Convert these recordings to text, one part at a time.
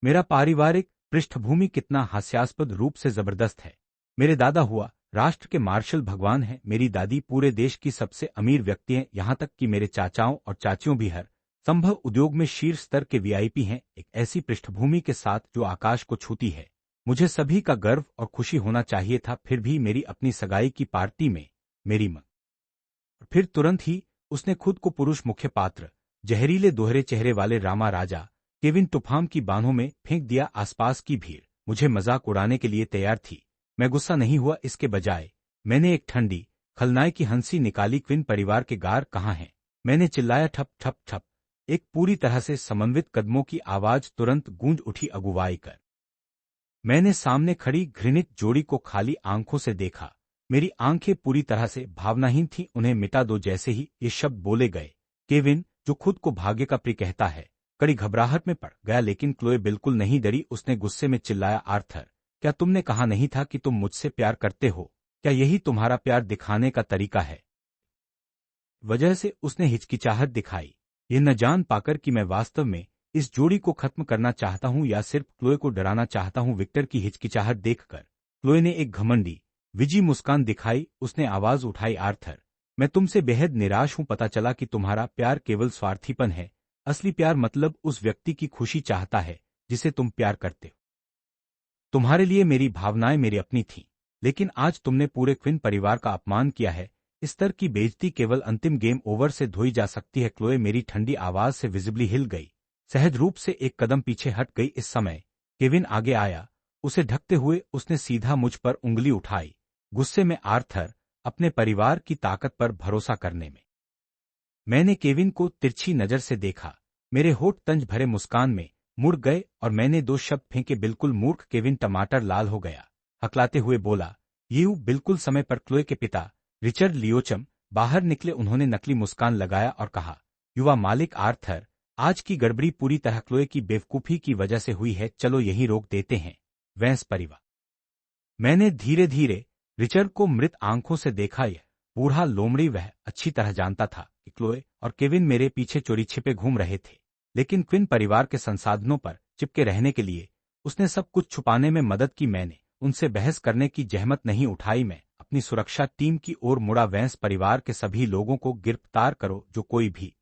मेरा पारिवारिक पृष्ठभूमि कितना हास्यास्पद रूप से जबरदस्त है। मेरे दादा हुआ राष्ट्र के मार्शल भगवान हैं, मेरी दादी पूरे देश की सबसे अमीर व्यक्ति हैं, यहाँ तक कि मेरे चाचाओं और चाचियों भी हर संभव उद्योग में शीर्ष स्तर के वीआईपी हैं। एक ऐसी पृष्ठभूमि के साथ जो आकाश को छूती है, मुझे सभी का गर्व और खुशी होना चाहिए था। फिर भी मेरी अपनी सगाई की पार्टी में मेरी मां, फिर तुरंत ही उसने खुद को पुरुष मुख्य पात्र, जहरीले दोहरे चेहरे वाले रामा राजा केविन टुफाम की बाहों में फेंक दिया। आसपास की भीड़ मुझे मजाक उड़ाने के लिए तैयार थी। मैं गुस्सा नहीं हुआ, इसके बजाय मैंने एक ठंडी खलनायक की हंसी निकाली। क्विन परिवार के गार कहाँ हैं? मैंने चिल्लाया। ठप ठप ठप, एक पूरी तरह से समन्वित कदमों की आवाज तुरंत गूंज उठी। अगुवाई कर मैंने सामने खड़ी घृणित जोड़ी को खाली आंखों से देखा। मेरी आंखें पूरी तरह से भावनाहीन थीं। उन्हें मिटा दो। जैसे ही ये शब्द बोले गए, केविन, जो खुद को भाग्य का प्रिय कहता है, कड़ी घबराहट में पड़ गया। लेकिन क्लोए बिल्कुल नहीं डरी। उसने गुस्से में चिल्लाया, आर्थर, क्या तुमने कहा नहीं था कि तुम मुझसे प्यार करते हो? क्या यही तुम्हारा प्यार दिखाने का तरीका है? वजह से उसने हिचकिचाहट दिखाई, यह न जान पाकर कि मैं वास्तव में इस जोड़ी को खत्म करना चाहता हूं या सिर्फ क्लोए को डराना चाहता हूं। विक्टर की हिचकिचाहट देखकर क्लोए ने एक घमंडी विजी मुस्कान दिखाई। उसने आवाज उठाई, आर्थर, मैं तुमसे बेहद निराश हूं। पता चला कि तुम्हारा प्यार केवल स्वार्थीपन है। असली प्यार मतलब उस व्यक्ति की खुशी चाहता है जिसे तुम प्यार करते हो। तुम्हारे लिए मेरी भावनाएं मेरी अपनी थीं, लेकिन आज तुमने पूरे क्विन परिवार का अपमान किया है। इस स्तर की बेइज्जती केवल अंतिम गेम ओवर से धोई जा सकती है। क्लोए मेरी ठंडी आवाज से विजिबली हिल गई, सहज रूप से एक कदम पीछे हट गई। इस समय केविन आगे आया, उसे ढकते हुए उसने सीधा मुझ पर उंगली उठाई। गुस्से में, आर्थर, अपने परिवार की ताकत पर भरोसा करने में। मैंने केविन को तिरछी नजर से देखा। मेरे होठ तंज भरे मुस्कान में मुड़ गए और मैंने दो शब्द फेंके, बिल्कुल मूर्ख। केविन टमाटर लाल हो गया, हकलाते हुए बोला, यू बिल्कुल समय पर। क्लोए के पिता रिचर्ड लियोचम बाहर निकले। उन्होंने नकली मुस्कान लगाया और कहा, युवा मालिक आर्थर, आज की गड़बड़ी पूरी तरह क्लोए की बेवकूफी की वजह से हुई है। चलो यहीं रोक देते हैं। वैंस परिवार। मैंने धीरे धीरे रिचर्ड को मृत आंखों से देखा। यह बूढ़ा लोमड़ी वह अच्छी तरह जानता था कि क्लोए और केविन मेरे पीछे चोरी छिपे घूम रहे थे, लेकिन क्विन परिवार के संसाधनों पर चिपके रहने के लिए उसने सब कुछ छुपाने में मदद की। मैंने उनसे बहस करने की जहमत नहीं उठाई। मैं अपनी सुरक्षा टीम की ओर मुड़ा। वैंस परिवार के सभी लोगों को गिरफ्तार करो, जो कोई भी,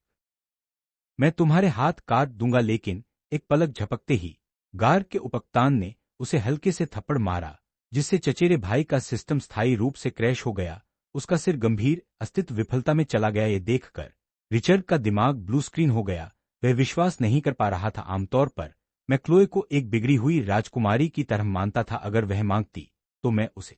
मैं तुम्हारे हाथ काट दूंगा। लेकिन एक पलक झपकते ही गार के उपकप्तान ने उसे हल्के से थप्पड़ मारा, जिससे चचेरे भाई का सिस्टम स्थायी रूप से क्रैश हो गया। उसका सिर गंभीर अस्तित्व विफलता में चला गया। ये देखकर रिचर्ड का दिमाग ब्लू स्क्रीन हो गया। वह विश्वास नहीं कर पा रहा था। आमतौर पर मैं क्लोए को एक बिगड़ी हुई राजकुमारी की तरह मानता था। अगर वह मांगती तो मैं उसे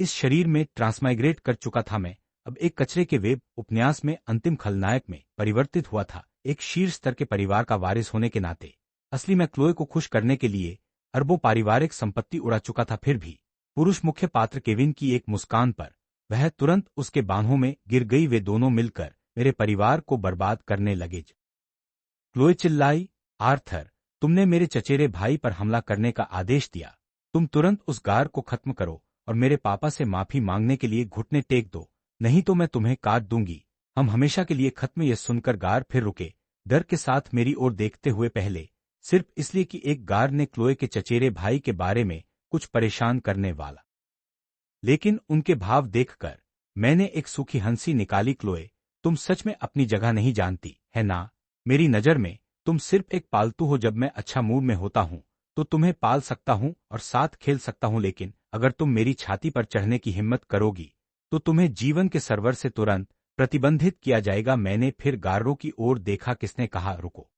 इस शरीर में ट्रांसमाइग्रेट कर चुका था। मैं अब एक कचरे के वेब उपन्यास में अंतिम खलनायक में परिवर्तित हुआ था, एक शीर्ष स्तर के परिवार का वारिस होने के नाते। असली मैं क्लोए को खुश करने के लिए अरबों पारिवारिक संपत्ति उड़ा चुका था। फिर भी पुरुष मुख्य पात्र केविन की एक मुस्कान पर वह तुरंत उसके बाहों में गिर गई। वे दोनों मिलकर मेरे परिवार को बर्बाद करने लगे। क्लोए चिल्लाई, आर्थर, तुमने मेरे चचेरे भाई पर हमला करने का आदेश दिया। तुम तुरंत उस गार को खत्म करो और मेरे पापा से माफी मांगने के लिए घुटने टेक दो, नहीं तो मैं तुम्हें काट दूंगी। हम हमेशा के लिए खत्म। यह सुनकर गार फिर रुके, डर के साथ मेरी ओर देखते हुए, पहले सिर्फ इसलिए कि एक गार ने क्लोए के चचेरे भाई के बारे में कुछ परेशान करने वाला। लेकिन उनके भाव देखकर मैंने एक सूखी हंसी निकाली। क्लोए, तुम सच में अपनी जगह नहीं जानती है ना? मेरी नजर में तुम सिर्फ एक पालतू हो। जब मैं अच्छा मूड में होता हूं तो तुम्हें पाल सकता हूं और साथ खेल सकता हूं, लेकिन अगर तुम मेरी छाती पर चढ़ने की हिम्मत करोगी तो तुम्हें जीवन के सर्वर से तुरंत प्रतिबंधित किया जाएगा। मैंने फिर गारों की ओर देखा। किसने कहा रुको?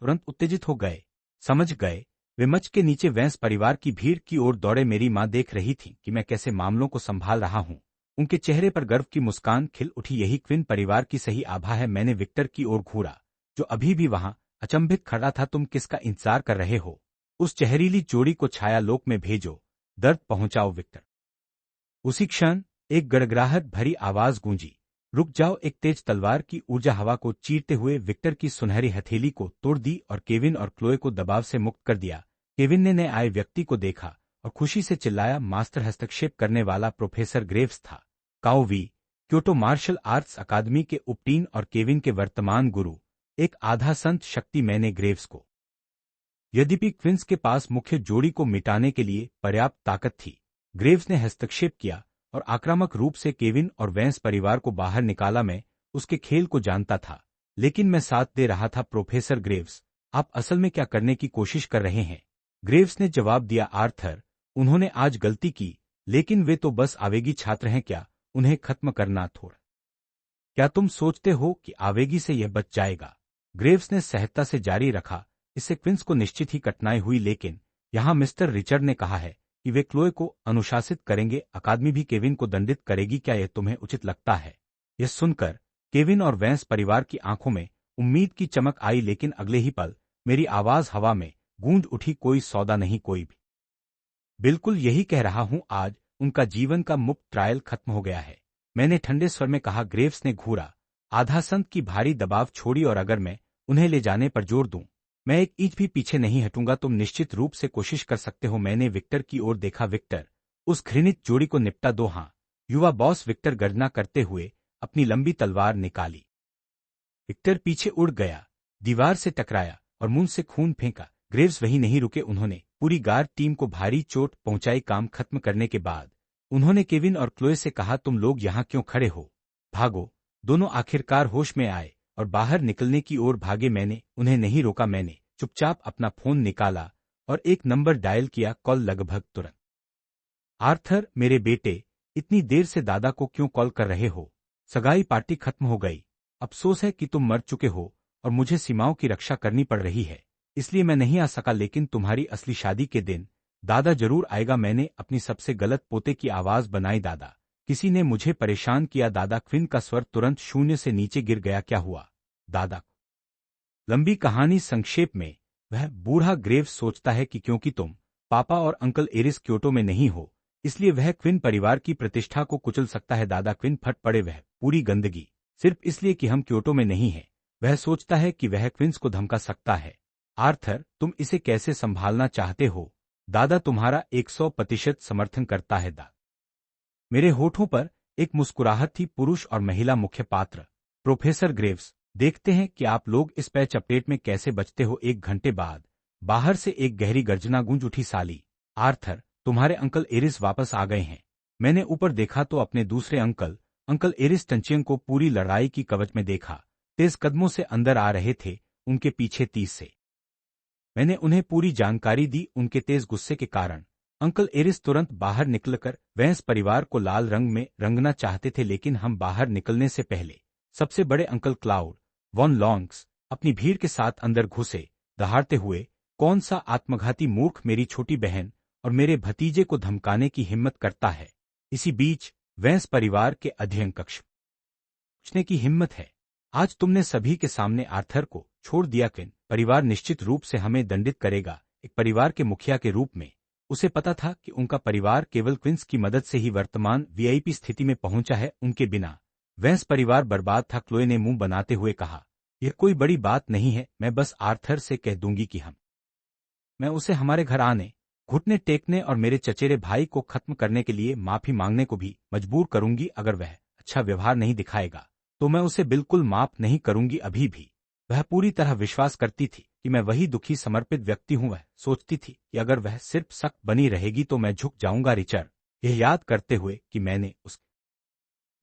तुरंत उत्तेजित हो गए, समझ गए। वे मंच के नीचे वैंस परिवार की भीड़ की ओर दौड़े। मेरी मां देख रही थी कि मैं कैसे मामलों को संभाल रहा हूं। उनके चेहरे पर गर्व की मुस्कान खिल उठी। यही क्विन परिवार की सही आभा है। मैंने विक्टर की ओर घूरा, जो अभी भी वहां अचंभित खड़ा था। तुम किसका इंतजार कर रहे हो? उस जहरीली जोड़ी को छाया लोक में भेजो, दर्द पहुंचाओ विक्टर। उसी क्षण एक गड़गड़ाहट भरी आवाज गूंजी, रुक जाओ। एक तेज तलवार की ऊर्जा हवा को चीरते हुए विक्टर की सुनहरी हथेली को तोड़ दी और केविन और क्लोए को दबाव से मुक्त कर दिया। केविन ने नए आए व्यक्ति को देखा और खुशी से चिल्लाया। मास्टर हस्तक्षेप करने वाला प्रोफेसर ग्रेव्स था। काओ वी, क्योटो मार्शल आर्ट्स अकादमी के उपटीन और केविन के वर्तमान गुरु, एक आधा संत शक्ति। मैंने ग्रेव्स को यद्यपि क्विंस के पास मुख्य जोड़ी को मिटाने के लिए पर्याप्त ताकत थी, ग्रेव्स ने हस्तक्षेप किया और आक्रामक रूप से केविन और वेंस परिवार को बाहर निकाला। मैं उसके खेल को जानता था, लेकिन मैं साथ दे रहा था। प्रोफेसर ग्रेव्स, आप असल में क्या करने की कोशिश कर रहे हैं? ग्रेव्स ने जवाब दिया, आर्थर, उन्होंने आज गलती की, लेकिन वे तो बस आवेगी छात्र हैं। क्या उन्हें खत्म करना थोड़ा? क्या तुम सोचते हो कि आवेगी से यह बच जाएगा? ग्रेव्स ने सहजता से जारी रखा, इससे क्विंस को निश्चित ही कठिनाई हुई, लेकिन यहाँ मिस्टर रिचर्ड ने कहा है कि वे क्लोए को अनुशासित करेंगे, अकादमी भी केविन को दंडित करेगी। क्या यह तुम्हें उचित लगता है? यह सुनकर केविन और वेंस परिवार की आंखों में उम्मीद की चमक आई, लेकिन अगले ही पल मेरी आवाज हवा में गूंज उठी, कोई सौदा नहीं, कोई भी। बिल्कुल यही कह रहा हूं, आज उनका जीवन का मुफ्त ट्रायल खत्म हो गया है, मैंने ठंडे स्वर में कहा। ग्रेव्स ने घूरा आधा संत की भारी दबाव छोड़ी, और अगर मैं उन्हें ले जाने पर जोर दूं, मैं एक इंच भी पीछे नहीं हटूंगा। तुम निश्चित रूप से कोशिश कर सकते हो। मैंने विक्टर की ओर देखा। विक्टर, उस घृणित जोड़ी को निपटा दो। हाँ, युवा बॉस, विक्टर गर्जना करते हुए अपनी लंबी तलवार निकाली। विक्टर पीछे उड़ गया, दीवार से टकराया और मुंह से खून फेंका। ग्रेव्स वहीं नहीं रुके, उन्होंने पूरी गार्ड टीम को भारी चोट पहुंचाई। काम खत्म करने के बाद उन्होंने केविन और क्लोए से कहा, तुम लोग यहाँ क्यों खड़े हो? भागो। दोनों आखिरकार होश में आए और बाहर निकलने की ओर भागे। मैंने उन्हें नहीं रोका, मैंने चुपचाप अपना फोन निकाला और एक नंबर डायल किया। कॉल लगभग तुरंत। आर्थर, मेरे बेटे, इतनी देर से दादा को क्यों कॉल कर रहे हो? सगाई पार्टी खत्म हो गई, अफसोस है कि तुम मर चुके हो और मुझे सीमाओं की रक्षा करनी पड़ रही है, इसलिए मैं नहीं आ सका, लेकिन तुम्हारी असली शादी के दिन दादा जरूर आएगा। मैंने अपनी सबसे गलत पोते की आवाज बनाई, दादा, किसी ने मुझे परेशान किया। दादा, क्विन का स्वर तुरंत शून्य से नीचे गिर गया। क्या हुआ दादा? लंबी कहानी संक्षेप में, वह बूढ़ा ग्रेव्स सोचता है कि क्योंकि तुम पापा और अंकल एरिस क्योटो में नहीं हो, इसलिए वह क्विन परिवार की प्रतिष्ठा को कुचल सकता है। दादा, क्विन फट पड़े, वह पूरी गंदगी सिर्फ इसलिए कि हम क्योटो में नहीं हैं। वह सोचता है कि वह क्विंस को धमका सकता है। आर्थर, तुम इसे कैसे संभालना चाहते हो? दादा तुम्हारा 100% समर्थन करता है। मेरे होठों पर एक मुस्कुराहट थी। पुरुष और महिला मुख्य पात्र। प्रोफेसर ग्रेव्स, देखते हैं कि आप लोग इस पैच अपडेट में कैसे बचते हो। 1 घंटे बाद बाहर से एक गहरी गर्जना गूंज उठी। साली, आर्थर, तुम्हारे अंकल एरिस वापस आ गए हैं। मैंने ऊपर देखा तो अपने दूसरे अंकल एरिस टंचियन को पूरी लड़ाई की कवच में देखा। तेज कदमों से अंदर आ रहे थे, उनके पीछे 30 से। मैंने उन्हें पूरी जानकारी दी। उनके तेज गुस्से के कारण अंकल एरिस तुरंत बाहर निकलकर वेंस परिवार को लाल रंग में रंगना चाहते थे, लेकिन हम बाहर निकलने से पहले सबसे बड़े अंकल क्लाउड वॉन लॉन्ग्स अपनी भीड़ के साथ अंदर घुसे, दहाड़ते हुए, कौन सा आत्मघाती मूर्ख मेरी छोटी बहन और मेरे भतीजे को धमकाने की हिम्मत करता है? इसी बीच वेंस परिवार के अध्ययन कक्ष पूछने की हिम्मत है। आज तुमने सभी के सामने आर्थर को छोड़ दिया। क्विन परिवार निश्चित रूप से हमें दंडित करेगा। एक परिवार के मुखिया के रूप में उसे पता था कि उनका परिवार केवल क्विंस की मदद से ही वर्तमान वीआईपी स्थिति में पहुंचा है, उनके बिना वेंस परिवार बर्बाद था। क्लोए ने मुंह बनाते हुए कहा, यह कोई बड़ी बात नहीं है, मैं बस आर्थर से कह दूंगी कि मैं उसे हमारे घर आने, घुटने टेकने और मेरे चचेरे भाई को खत्म करने के लिए माफी मांगने को भी मजबूर करूंगी। अगर वह अच्छा व्यवहार नहीं दिखाएगा तो मैं उसे बिल्कुल माफ नहीं करूंगी। अभी भी वह पूरी तरह विश्वास करती थी कि मैं वही दुखी समर्पित व्यक्ति हूं। वह सोचती थी कि अगर वह सिर्फ सख्त बनी रहेगी तो मैं झुक जाऊंगा। रिचर्ड, यह याद करते हुए कि मैं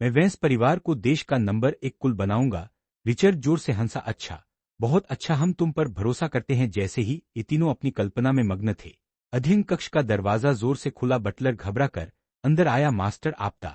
वेंस परिवार को देश का नंबर 1 कुल बनाऊंगा। रिचर्ड जोर से हंसा। अच्छा, बहुत अच्छा, हम तुम पर भरोसा करते हैं। जैसे ही ये तीनों अपनी कल्पना में मग्न थे, अध्ययन कक्ष का दरवाजा जोर से खुला। बटलर घबरा कर अंदर आया। मास्टर, आपदा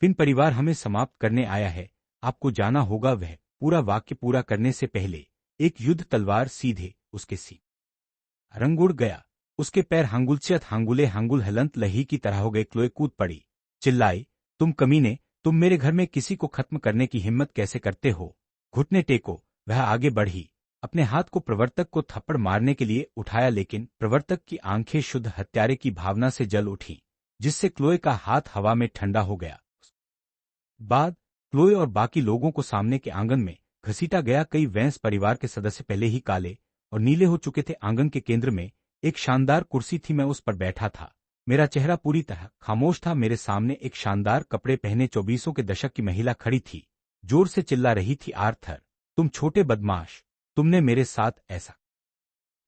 क्विन परिवार हमें समाप्त करने आया है, आपको जाना होगा। वह पूरा वाक्य पूरा करने से पहले एक युद्ध तलवार सीधे उसके सीने रंग उड़ गया। उसके पैर हांगुल हलंत लही की तरह हो गए। क्लोए कूद पड़ी, चिल्लाई, तुम कमीने, तुम मेरे घर में किसी को खत्म करने की हिम्मत कैसे करते हो? घुटने टेको। वह आगे बढ़ी, अपने हाथ को प्रवर्तक को थप्पड़ मारने के लिए उठाया, लेकिन प्रवर्तक की आंखें शुद्ध हत्यारे की भावना से जल उठीं, जिससे क्लोए का हाथ हवा में ठंडा हो गया। बाद क्लोए और बाकी लोगों को सामने के आंगन में घसीटा गया। कई वेंस परिवार के सदस्य पहले ही काले और नीले हो चुके थे। आंगन के केंद्र में एक शानदार कुर्सी थी, मैं उस पर बैठा था। मेरा चेहरा पूरी तरह खामोश था। मेरे सामने एक शानदार कपड़े पहने 24 के दशक की महिला खड़ी थी, जोर से चिल्ला रही थी, आर्थर, तुम छोटे बदमाश, तुमने मेरे साथ ऐसा।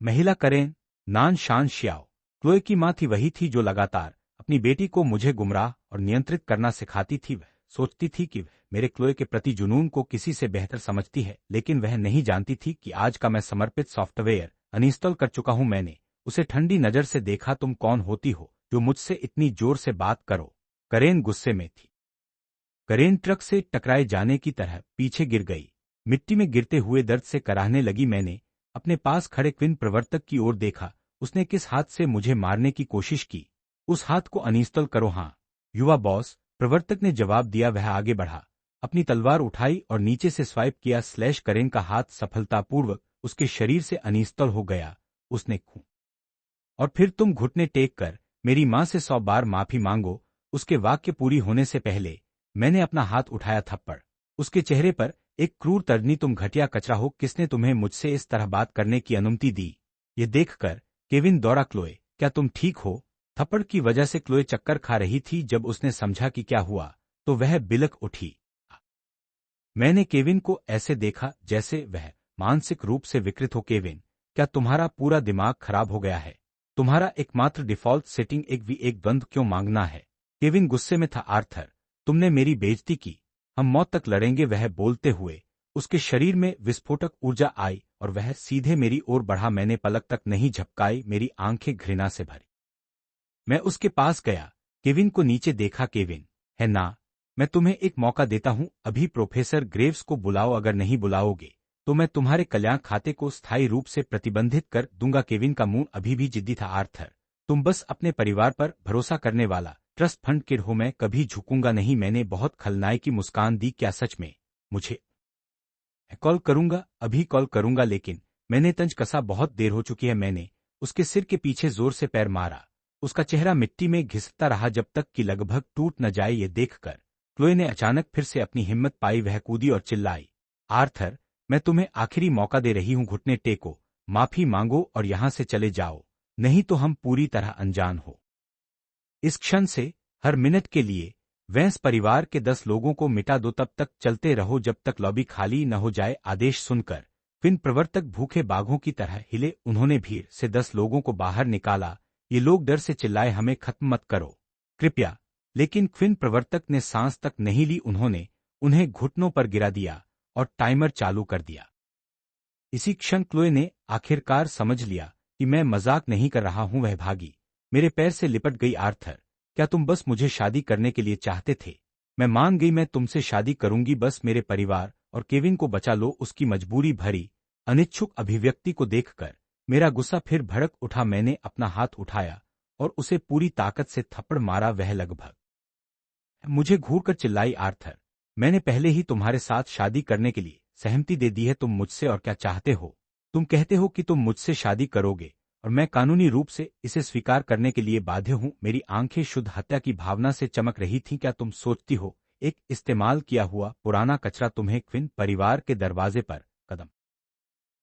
महिला करें नान शान श्याओ। क्लोए की माँ थी, वही थी जो लगातार अपनी बेटी को मुझे गुमराह और नियंत्रित करना सिखाती थी। वह सोचती थी कि वह मेरे क्लोए के प्रति जुनून को किसी से बेहतर समझती है, लेकिन वह नहीं जानती थी कि आज का मैं समर्पित सॉफ्टवेयर अनइंस्टॉल कर चुका हूं। मैंने उसे ठंडी नजर से देखा। तुम कौन होती हो जो मुझसे इतनी जोर से बात करो? करेन गुस्से में थी। करेन ट्रक से टकराए जाने की तरह पीछे गिर गई, मिट्टी में गिरते हुए दर्द से कराहने लगी। मैंने अपने पास खड़े क्विन प्रवर्तक की ओर देखा। उसने किस हाथ से मुझे मारने की कोशिश की? उस हाथ को अनइंस्टॉल करो। हाँ युवा बॉस, प्रवर्तक ने जवाब दिया। वह आगे बढ़ा, अपनी तलवार उठाई और नीचे से स्वाइप किया। स्लैश करेन का हाथ सफलतापूर्वक उसके शरीर से अनइंस्टॉल हो गया। उसने खू और फिर तुम घुटने टेक कर मेरी मां से 100 बार माफी मांगो। उसके वाक्य पूरी होने से पहले मैंने अपना हाथ उठाया। थप्पड़ उसके चेहरे पर एक क्रूर तर्जनी। तुम घटिया कचरा हो, किसने तुम्हें मुझसे इस तरह बात करने की अनुमति दी? ये देखकर केविन दौड़ा। क्लोए, क्या तुम ठीक हो? थप्पड़ की वजह से क्लोए चक्कर खा रही थी। जब उसने समझा कि क्या हुआ तो वह बिलक उठी। मैंने केविन को ऐसे देखा जैसे वह मानसिक रूप से विकृत हो। केविन, क्या तुम्हारा पूरा दिमाग खराब हो गया है? तुम्हारा एकमात्र डिफॉल्ट सेटिंग 1v1 द्वंद्व क्यों मांगना है? केविन गुस्से में था। आर्थर, तुमने मेरी बेइज्जती की, हम मौत तक लड़ेंगे। वह बोलते हुए उसके शरीर में विस्फोटक ऊर्जा आई और वह सीधे मेरी ओर बढ़ा। मैंने पलक तक नहीं झपकाई, मेरी आंखें घृणा से भरी। मैं उसके पास गया, केविन को नीचे देखा। केविन, है ना, मैं तुम्हें एक मौका देता हूं, अभी प्रोफेसर ग्रेव्स को बुलाओ। अगर नहीं बुलाओगे तो मैं तुम्हारे कल्याण खाते को स्थायी रूप से प्रतिबंधित कर दूंगा। केविन का मुंह अभी भी जिद्दी था। आर्थर, तुम बस अपने परिवार पर भरोसा करने वाला ट्रस्ट फंड किड हो, मैं कभी झुकूंगा नहीं। मैंने बहुत खलनायकी मुस्कान दी। क्या सच में? मुझे कॉल करूंगा, अभी कॉल करूंगा, लेकिन मैंने तंज कसा, बहुत देर हो चुकी है। मैंने उसके सिर के पीछे जोर से पैर मारा। उसका चेहरा मिट्टी में घिसता रहा जब तक कि लगभग टूट न जाए। ये देखकर क्लोए ने अचानक फिर से अपनी हिम्मत पाई। वह कूदी और चिल्लाई, आर्थर, मैं तुम्हें आखिरी मौका दे रही हूं, घुटने टेको, माफी मांगो और यहां से चले जाओ, नहीं तो हम पूरी तरह अनजान हो। इस क्षण से हर मिनट के लिए वैंस परिवार के 10 लोगों को मिटा दो। तब तक चलते रहो जब तक लॉबी खाली न हो जाए। आदेश सुनकर फिन प्रवर्तक भूखे बाघों की तरह हिले। उन्होंने भीड़ से 10 लोगों को बाहर निकाला। ये लोग डर से चिल्लाए, हमें खत्म मत करो कृपया। लेकिन क्विन प्रवर्तक ने सांस तक नहीं ली। उन्होंने उन्हें घुटनों पर गिरा दिया और टाइमर चालू कर दिया। इसी क्षण क्लोए ने आखिरकार समझ लिया कि मैं मजाक नहीं कर रहा हूं। वह भागी, मेरे पैर से लिपट गई। आर्थर, क्या तुम बस मुझे शादी करने के लिए चाहते थे? मैं मान गई, मैं तुमसे शादी करूंगी, बस मेरे परिवार और केविन को बचा लो। उसकी मजबूरी भरी अनिच्छुक अभिव्यक्ति को देखकर मेरा गुस्सा फिर भड़क उठा। मैंने अपना हाथ उठाया और उसे पूरी ताकत से थप्पड़ मारा। वह लगभग मुझे घूरकर चिल्लाई, आर्थर, मैंने पहले ही तुम्हारे साथ शादी करने के लिए सहमति दे दी है। तुम मुझसे और क्या चाहते हो? तुम कहते हो कि तुम मुझसे शादी करोगे और मैं कानूनी रूप से इसे स्वीकार करने के लिए बाध्य हूं। मेरी आंखें शुद्ध हत्या की भावना से चमक रही थीं। क्या तुम सोचती हो एक इस्तेमाल किया हुआ पुराना कचरा तुम्हें क्विन परिवार के दरवाजे पर कदम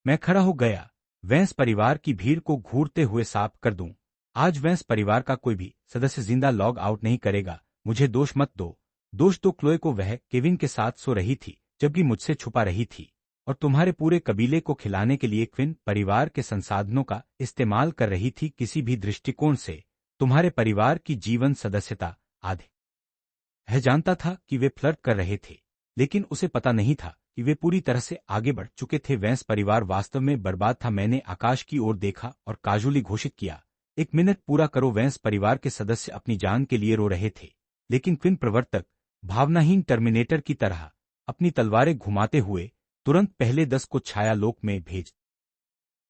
मैं खड़ा हो गया, वैंस परिवार की भीड़ को घूरते हुए साफ कर दूं। आज वैंस परिवार का कोई भी सदस्य जिंदा लॉग आउट नहीं करेगा। मुझे दोष मत दो। दोष तो क्लोए को, वह केविन के साथ सो रही थी जबकि मुझसे छुपा रही थी और तुम्हारे पूरे कबीले को खिलाने के लिए क्विन परिवार के संसाधनों का इस्तेमाल कर रही थी। किसी भी दृष्टिकोण से तुम्हारे परिवार की जीवन सदस्यता आधे वह जानता था कि वे फ्लर्ट कर रहे थे, लेकिन उसे पता नहीं था कि वे पूरी तरह से आगे बढ़ चुके थे। वैंस परिवार वास्तव में बर्बाद था। मैंने आकाश की ओर देखा और काजुली घोषित किया, 1 मिनट पूरा करो। वैंस परिवार के सदस्य अपनी जान के लिए रो रहे थे, लेकिन क्विन प्रवर्तक भावनाहीन टर्मिनेटर की तरह अपनी तलवारें घुमाते हुए तुरंत पहले 10 को छाया लोक में भेज।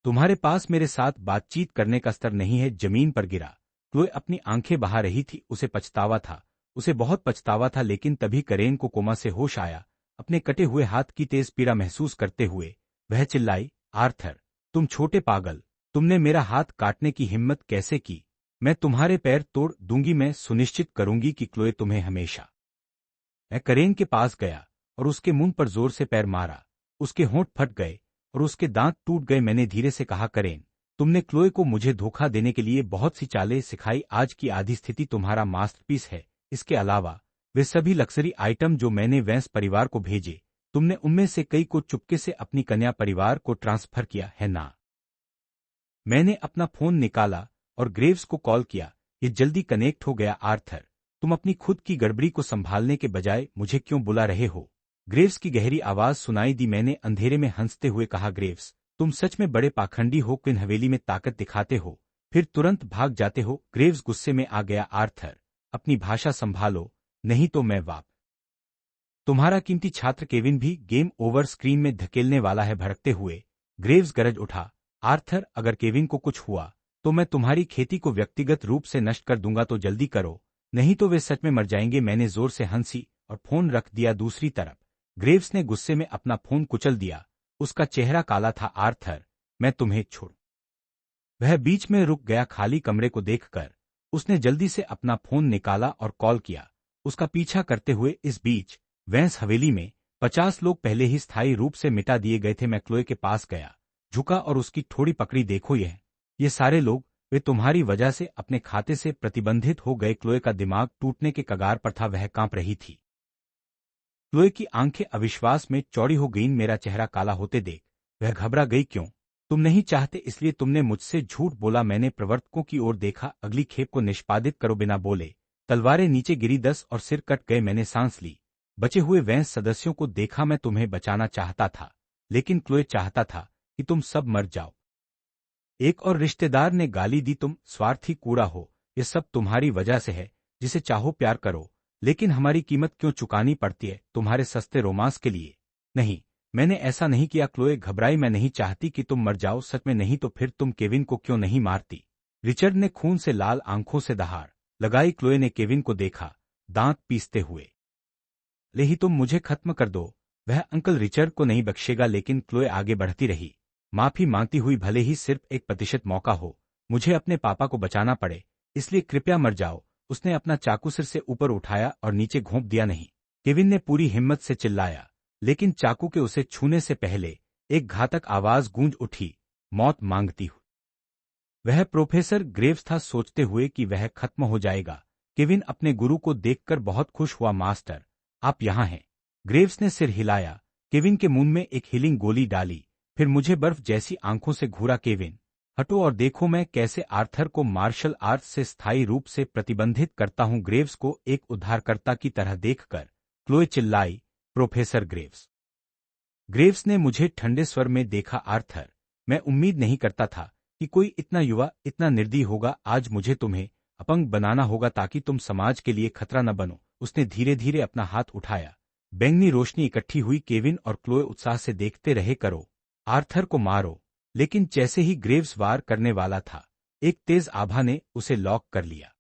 तुम्हारे पास मेरे साथ बातचीत करने का स्तर नहीं है। जमीन पर गिरा। क्लोए अपनी आंखें बहा रही थी। उसे पछतावा था, उसे बहुत पछतावा था। लेकिन तभी करेन को कोमा से होश आया। अपने कटे हुए हाथ की तेज पीड़ा महसूस करते हुए वह चिल्लाई, आर्थर, तुम छोटे पागल, तुमने मेरा हाथ काटने की हिम्मत कैसे की? मैं तुम्हारे पैर तोड़ दूंगी। मैं सुनिश्चित करूंगी कि क्लोए तुम्हें हमेशा। मैं करेन के पास गया और उसके मुंह पर जोर से पैर मारा। उसके होंठ फट गए और उसके दांत टूट गए। मैंने धीरे से कहा, करेन, तुमने क्लोए को मुझे धोखा देने के लिए बहुत सी चालें सिखाई। आज की आधी स्थिति तुम्हारा मास्टरपीस है। इसके अलावा वे सभी लक्जरी आइटम जो मैंने वैंस परिवार को भेजे, तुमने उनमें से कई को चुपके से अपनी कन्या परिवार को ट्रांसफर किया है ना? मैंने अपना फोन निकाला और ग्रेव्स को कॉल किया। ये जल्दी कनेक्ट हो गया। आर्थर, तुम अपनी खुद की गड़बड़ी को संभालने के बजाय मुझे क्यों बुला रहे हो? ग्रेव्स की गहरी आवाज सुनाई दी। मैंने अंधेरे में हंसते हुए कहा, ग्रेव्स, तुम सच में बड़े पाखंडी हो। क्वीन हवेली में ताकत दिखाते हो, फिर तुरंत भाग जाते हो। ग्रेव्स गुस्से में आ गया। आर्थर, अपनी भाषा संभालो, नहीं तो मैं वाप तुम्हारा कीमती छात्र केविन भी गेम ओवर स्क्रीन में धकेलने वाला है। भड़कते हुए ग्रेव्स गरज उठा, आर्थर, अगर केविन को कुछ हुआ तो मैं तुम्हारी खेती को व्यक्तिगत रूप से नष्ट कर दूंगा। तो जल्दी करो, नहीं तो वे सच में मर जाएंगे। मैंने जोर से हंसी और फोन रख दिया। दूसरी तरफ ग्रेव्स ने गुस्से में अपना फोन कुचल दिया। उसका चेहरा काला था। आर्थर, मैं तुम्हें छोड़। वह बीच में रुक गया। खाली कमरे को देखकर उसने जल्दी से अपना फोन निकाला और कॉल किया। उसका पीछा करते हुए इस बीच वेंस हवेली में 50 लोग पहले ही स्थायी रूप से मिटा दिए गए थे। मैं क्लोए के पास गया, झुका और उसकी ठोड़ी पकड़ी। देखो, ये सारे लोग, वे तुम्हारी वजह से अपने खाते से प्रतिबंधित हो गए। क्लोए का दिमाग टूटने के कगार पर था। वह कांप रही थी। क्लोए की आंखें अविश्वास में चौड़ी हो गईं। मेरा चेहरा काला होते देख वह घबरा गई। क्यों? तुम नहीं चाहते इसलिए तुमने मुझसे झूठ बोला। मैंने प्रवर्तकों की ओर देखा। अगली खेप को निष्पादित करो। बिना बोले तलवारें नीचे गिरी। 10 और सिर कट गए। मैंने सांस ली। बचे हुए वेंस सदस्यों को देखा। मैं तुम्हें बचाना चाहता था, लेकिन क्लोए चाहता था कि तुम सब मर जाओ। एक और रिश्तेदार ने गाली दी, तुम स्वार्थी कूड़ा हो। ये सब तुम्हारी वजह से है। जिसे चाहो प्यार करो, लेकिन हमारी कीमत क्यों चुकानी पड़ती है? तुम्हारे सस्ते रोमांस के लिए? नहीं, मैंने ऐसा नहीं किया। क्लोए घबराई। मैं नहीं चाहती कि तुम मर जाओ, सच में नहीं। तो फिर तुम केविन को क्यों नहीं मारती? रिचर्ड ने खून से लाल आंखों से दहाड़ लगाई। क्लोए ने केविन को देखा, दांत पीसते हुए। ले ही तुम मुझे खत्म कर दो, वह अंकल रिचर्ड को नहीं बख्शेगा। लेकिन क्लोए आगे बढ़ती रही, माफी मांगती हुई। भले ही सिर्फ 1% मौका हो, मुझे अपने पापा को बचाना पड़े, इसलिए कृपया मर जाओ। उसने अपना चाकू सिर से ऊपर उठाया और नीचे घोंप दिया। नहीं, केविन ने पूरी हिम्मत से चिल्लाया, लेकिन चाकू के उसे छूने से पहले एक घातक आवाज गूंज उठी, मौत मांगती हूँ। वह प्रोफेसर ग्रेव्स था। सोचते हुए कि वह खत्म हो जाएगा, केविन अपने गुरु को देखकर बहुत खुश हुआ। मास्टर, आप यहाँ हैं? ग्रेव्स ने सिर हिलाया। केविन के मुंह में एक हीलिंग गोली डाली, फिर मुझे बर्फ जैसी आंखों से घूरा। केविन, हटो और देखो मैं कैसे आर्थर को मार्शल आर्ट्स से स्थायी रूप से प्रतिबंधित करता हूं। ग्रेव्स को एक उद्धारकर्ता की तरह देखकर क्लोए चिल्लाई, प्रोफेसर ग्रेव्स। ग्रेव्स ने मुझे ठंडे स्वर में देखा। आर्थर, मैं उम्मीद नहीं करता था कि कोई इतना युवा, इतना निर्दयी होगा। आज मुझे तुम्हें अपंग बनाना होगा ताकि तुम समाज के लिए खतरा न बनो। उसने धीरे धीरे अपना हाथ उठाया। बैंगनी रोशनी इकट्ठी हुई। केविन और क्लोए उत्साह से देखते रहे। करो, आर्थर को मारो। लेकिन जैसे ही ग्रेव्स वार करने वाला था, एक तेज आभा ने उसे लॉक कर लिया।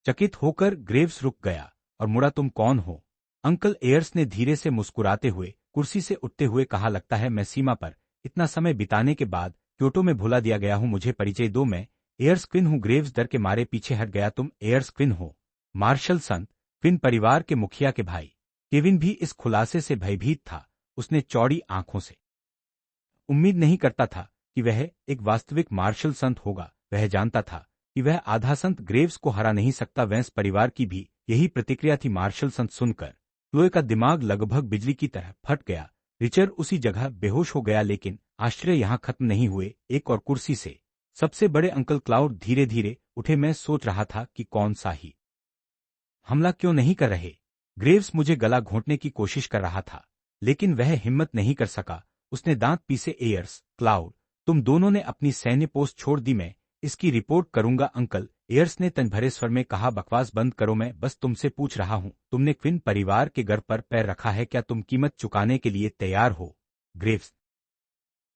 चकित होकर ग्रेव्स रुक गया और मुड़ा। तुम कौन हो? अंकल एयर्स ने धीरे से मुस्कुराते हुए कुर्सी से उठते हुए कहा, लगता है मैं सीमा पर इतना समय बिताने के बाद क्योटो में भुला दिया गया हूं। मुझे परिचय दो, मैं एयर्स क्विन हूं। ग्रेव्स डर के मारे पीछे हट गया। तुम एयर्स क्विन हो? मार्शल संत क्विन परिवार के मुखिया के भाई। केविन भी इस खुलासे से भयभीत था। उसने चौड़ी आंखों से उम्मीद नहीं करता था कि वह एक वास्तविक मार्शल संत होगा। वह जानता था कि वह आधा संत ग्रेव्स को हरा नहीं सकता। वेंस परिवार की भी यही प्रतिक्रिया थी। मार्शल संत सुनकर क्लोए का दिमाग लगभग बिजली की तरह फट गया। रिचर्ड उसी जगह बेहोश हो गया। लेकिन आश्चर्य यहां खत्म नहीं हुए। एक और कुर्सी से सबसे बड़े अंकल क्लाउड धीरे धीरे उठे। मैं सोच रहा था कि कौन सा ही हमला क्यों नहीं कर रहे। ग्रेव्स मुझे गला घोंटने की कोशिश कर रहा था, लेकिन वह हिम्मत नहीं कर सका। उसने दांत पीसे, एयर्स, क्लाउड, तुम दोनों ने अपनी सैन्य पोस्ट छोड़ दी। मैं इसकी रिपोर्ट करूंगा। अंकल एयर्स ने तन भरे स्वर में कहा, बकवास बंद करो। मैं बस तुमसे पूछ रहा हूं, तुमने क्विन परिवार के घर पर पैर रखा है? क्या तुम कीमत चुकाने के लिए तैयार हो? ग्रेव्स,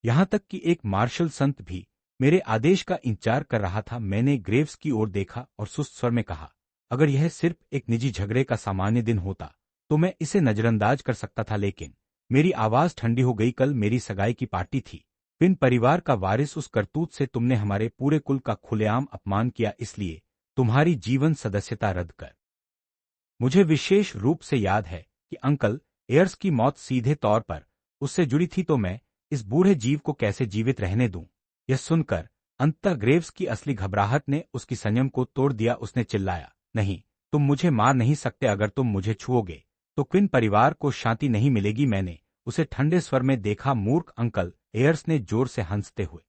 यहां तक कि एक मार्शल संत भी मेरे आदेश का इंतजार कर रहा था। मैंने ग्रेव्स की ओर देखा और सुस्त स्वर में कहा, अगर यह सिर्फ एक निजी झगड़े का सामान्य दिन होता तो मैं इसे नजरअंदाज कर सकता था। लेकिन मेरी आवाज ठंडी हो गई। कल मेरी सगाई की पार्टी थी। क्विन परिवार का वारिस, उस करतूत से तुमने हमारे पूरे कुल का खुलेआम अपमान किया। इसलिए तुम्हारी जीवन सदस्यता रद्द कर। मुझे विशेष रूप से याद है कि अंकल एयर्स की मौत सीधे तौर पर उससे जुड़ी थी, तो मैं इस बूढ़े जीव को कैसे जीवित रहने दूं? यह सुनकर अंततः ग्रेव्स की असली घबराहट ने उसकी संयम को तोड़ दिया। उसने चिल्लाया, नहीं, तुम मुझे मार नहीं सकते। अगर तुम मुझे छुओगे तो क्विन परिवार को शांति नहीं मिलेगी। मैंने उसे ठंडे स्वर में देखा। मूर्ख, अंकल एयर्स ने जोर से हंसते हुए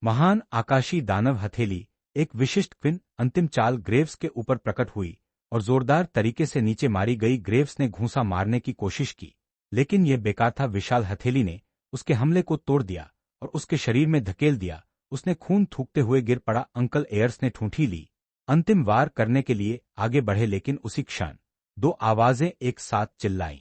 महान आकाशी दानव हथेली, एक विशिष्ट क्विन अंतिम चाल ग्रेव्स के ऊपर प्रकट हुई और जोरदार तरीके से नीचे मारी गई। ग्रेव्स ने घूंसा मारने की कोशिश की, लेकिन यह बेकार था। विशाल हथेली ने उसके हमले को तोड़ दिया और उसके शरीर में धकेल दिया। उसने खून थूकते हुए गिर पड़ा। अंकल एयर्स ने ठूंठी ली, अंतिम वार करने के लिए आगे बढ़े, लेकिन उसी क्षण दो आवाजें एक साथ चिल्लाईं।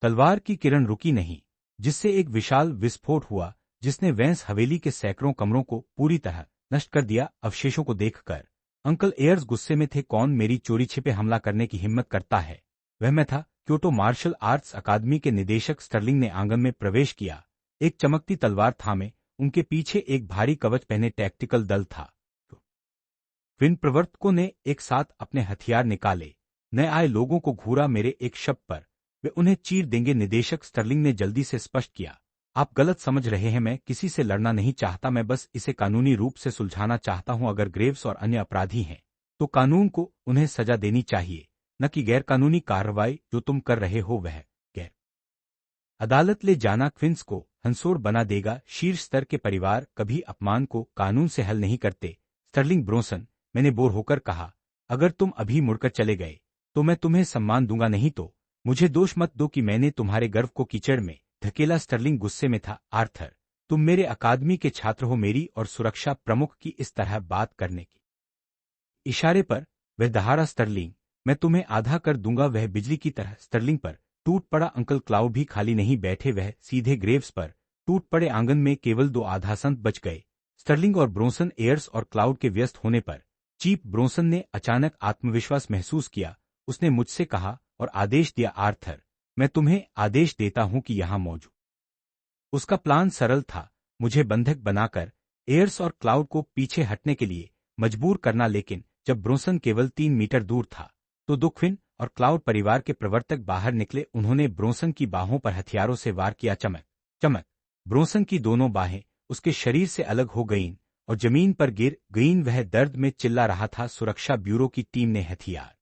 तलवार की किरण रुकी नहीं, जिससे एक विशाल विस्फोट हुआ जिसने वेंस हवेली के सैकड़ों कमरों को पूरी तरह नष्ट कर दिया। अवशेषों को देखकर अंकल एयर्स गुस्से में थे। कौन मेरी चोरी छिपे हमला करने की हिम्मत करता है? वह मैं था। क्योटो मार्शल आर्ट्स अकादमी के निदेशक स्टर्लिंग ने आंगन में प्रवेश किया, एक चमकती तलवार थामे। उनके पीछे एक भारी कवच पहने टैक्टिकल दल था। विन प्रवर्तकों ने एक साथ अपने हथियार निकाले। नए आए लोगों को घूरा। मेरे एक शब्द पर वे उन्हें चीर देंगे। निदेशक स्टर्लिंग ने जल्दी से स्पष्ट किया, आप गलत समझ रहे हैं। मैं किसी से लड़ना नहीं चाहता, मैं बस इसे कानूनी रूप से सुलझाना चाहता हूं। अगर ग्रेव्स और अन्य अपराधी हैं तो कानून को उन्हें सजा देनी चाहिए, न कि गैरकानूनी कार्रवाई जो तुम कर रहे हो वह गैर अदालत ले जाना क्विंस को हंसोड़ बना देगा। शीर्ष स्तर के परिवार कभी अपमान को कानून से हल नहीं करते। स्टर्लिंग ब्रोंसन, मैंने बोर होकर कहा, अगर तुम अभी मुड़कर चले गए तो मैं तुम्हें सम्मान दूंगा, नहीं तो मुझे दोष मत दो कि मैंने तुम्हारे गर्व को कीचड़ में धकेला। स्टर्लिंग गुस्से में था। आर्थर, तुम मेरे अकादमी के छात्र हो। मेरी और सुरक्षा प्रमुख की इस तरह बात करने की इशारे पर वह दहाड़ा। स्टर्लिंग, मैं तुम्हें आधा कर दूंगा। वह बिजली की तरह स्टर्लिंग पर टूट पड़ा। अंकल क्लाउड भी खाली नहीं बैठे, वह सीधे ग्रेव्स पर टूट पड़े। आंगन में केवल दो आधा संत बच गए, स्टर्लिंग और ब्रोंसन। एयर्स और क्लाउड के व्यस्त होने पर चीफ ब्रोंसन ने अचानक आत्मविश्वास महसूस किया। उसने मुझसे कहा और आदेश दिया, आर्थर, मैं तुम्हें आदेश देता हूं कि यहां मौजूद। उसका प्लान सरल था, मुझे बंधक बनाकर एयर्स और क्लाउड को पीछे हटने के लिए मजबूर करना। लेकिन जब ब्रोंसन केवल 3 मीटर दूर था तो दो क्विन और क्लाउड परिवार के प्रवर्तक बाहर निकले। उन्होंने ब्रोंसन की बाहों पर हथियारों से वार किया। चमक चमक। ब्रोंसन की दोनों बाहें उसके शरीर से अलग हो गईं और जमीन पर गिर गईं। वह दर्द में चिल्ला रहा था। सुरक्षा ब्यूरो की टीम ने हथियार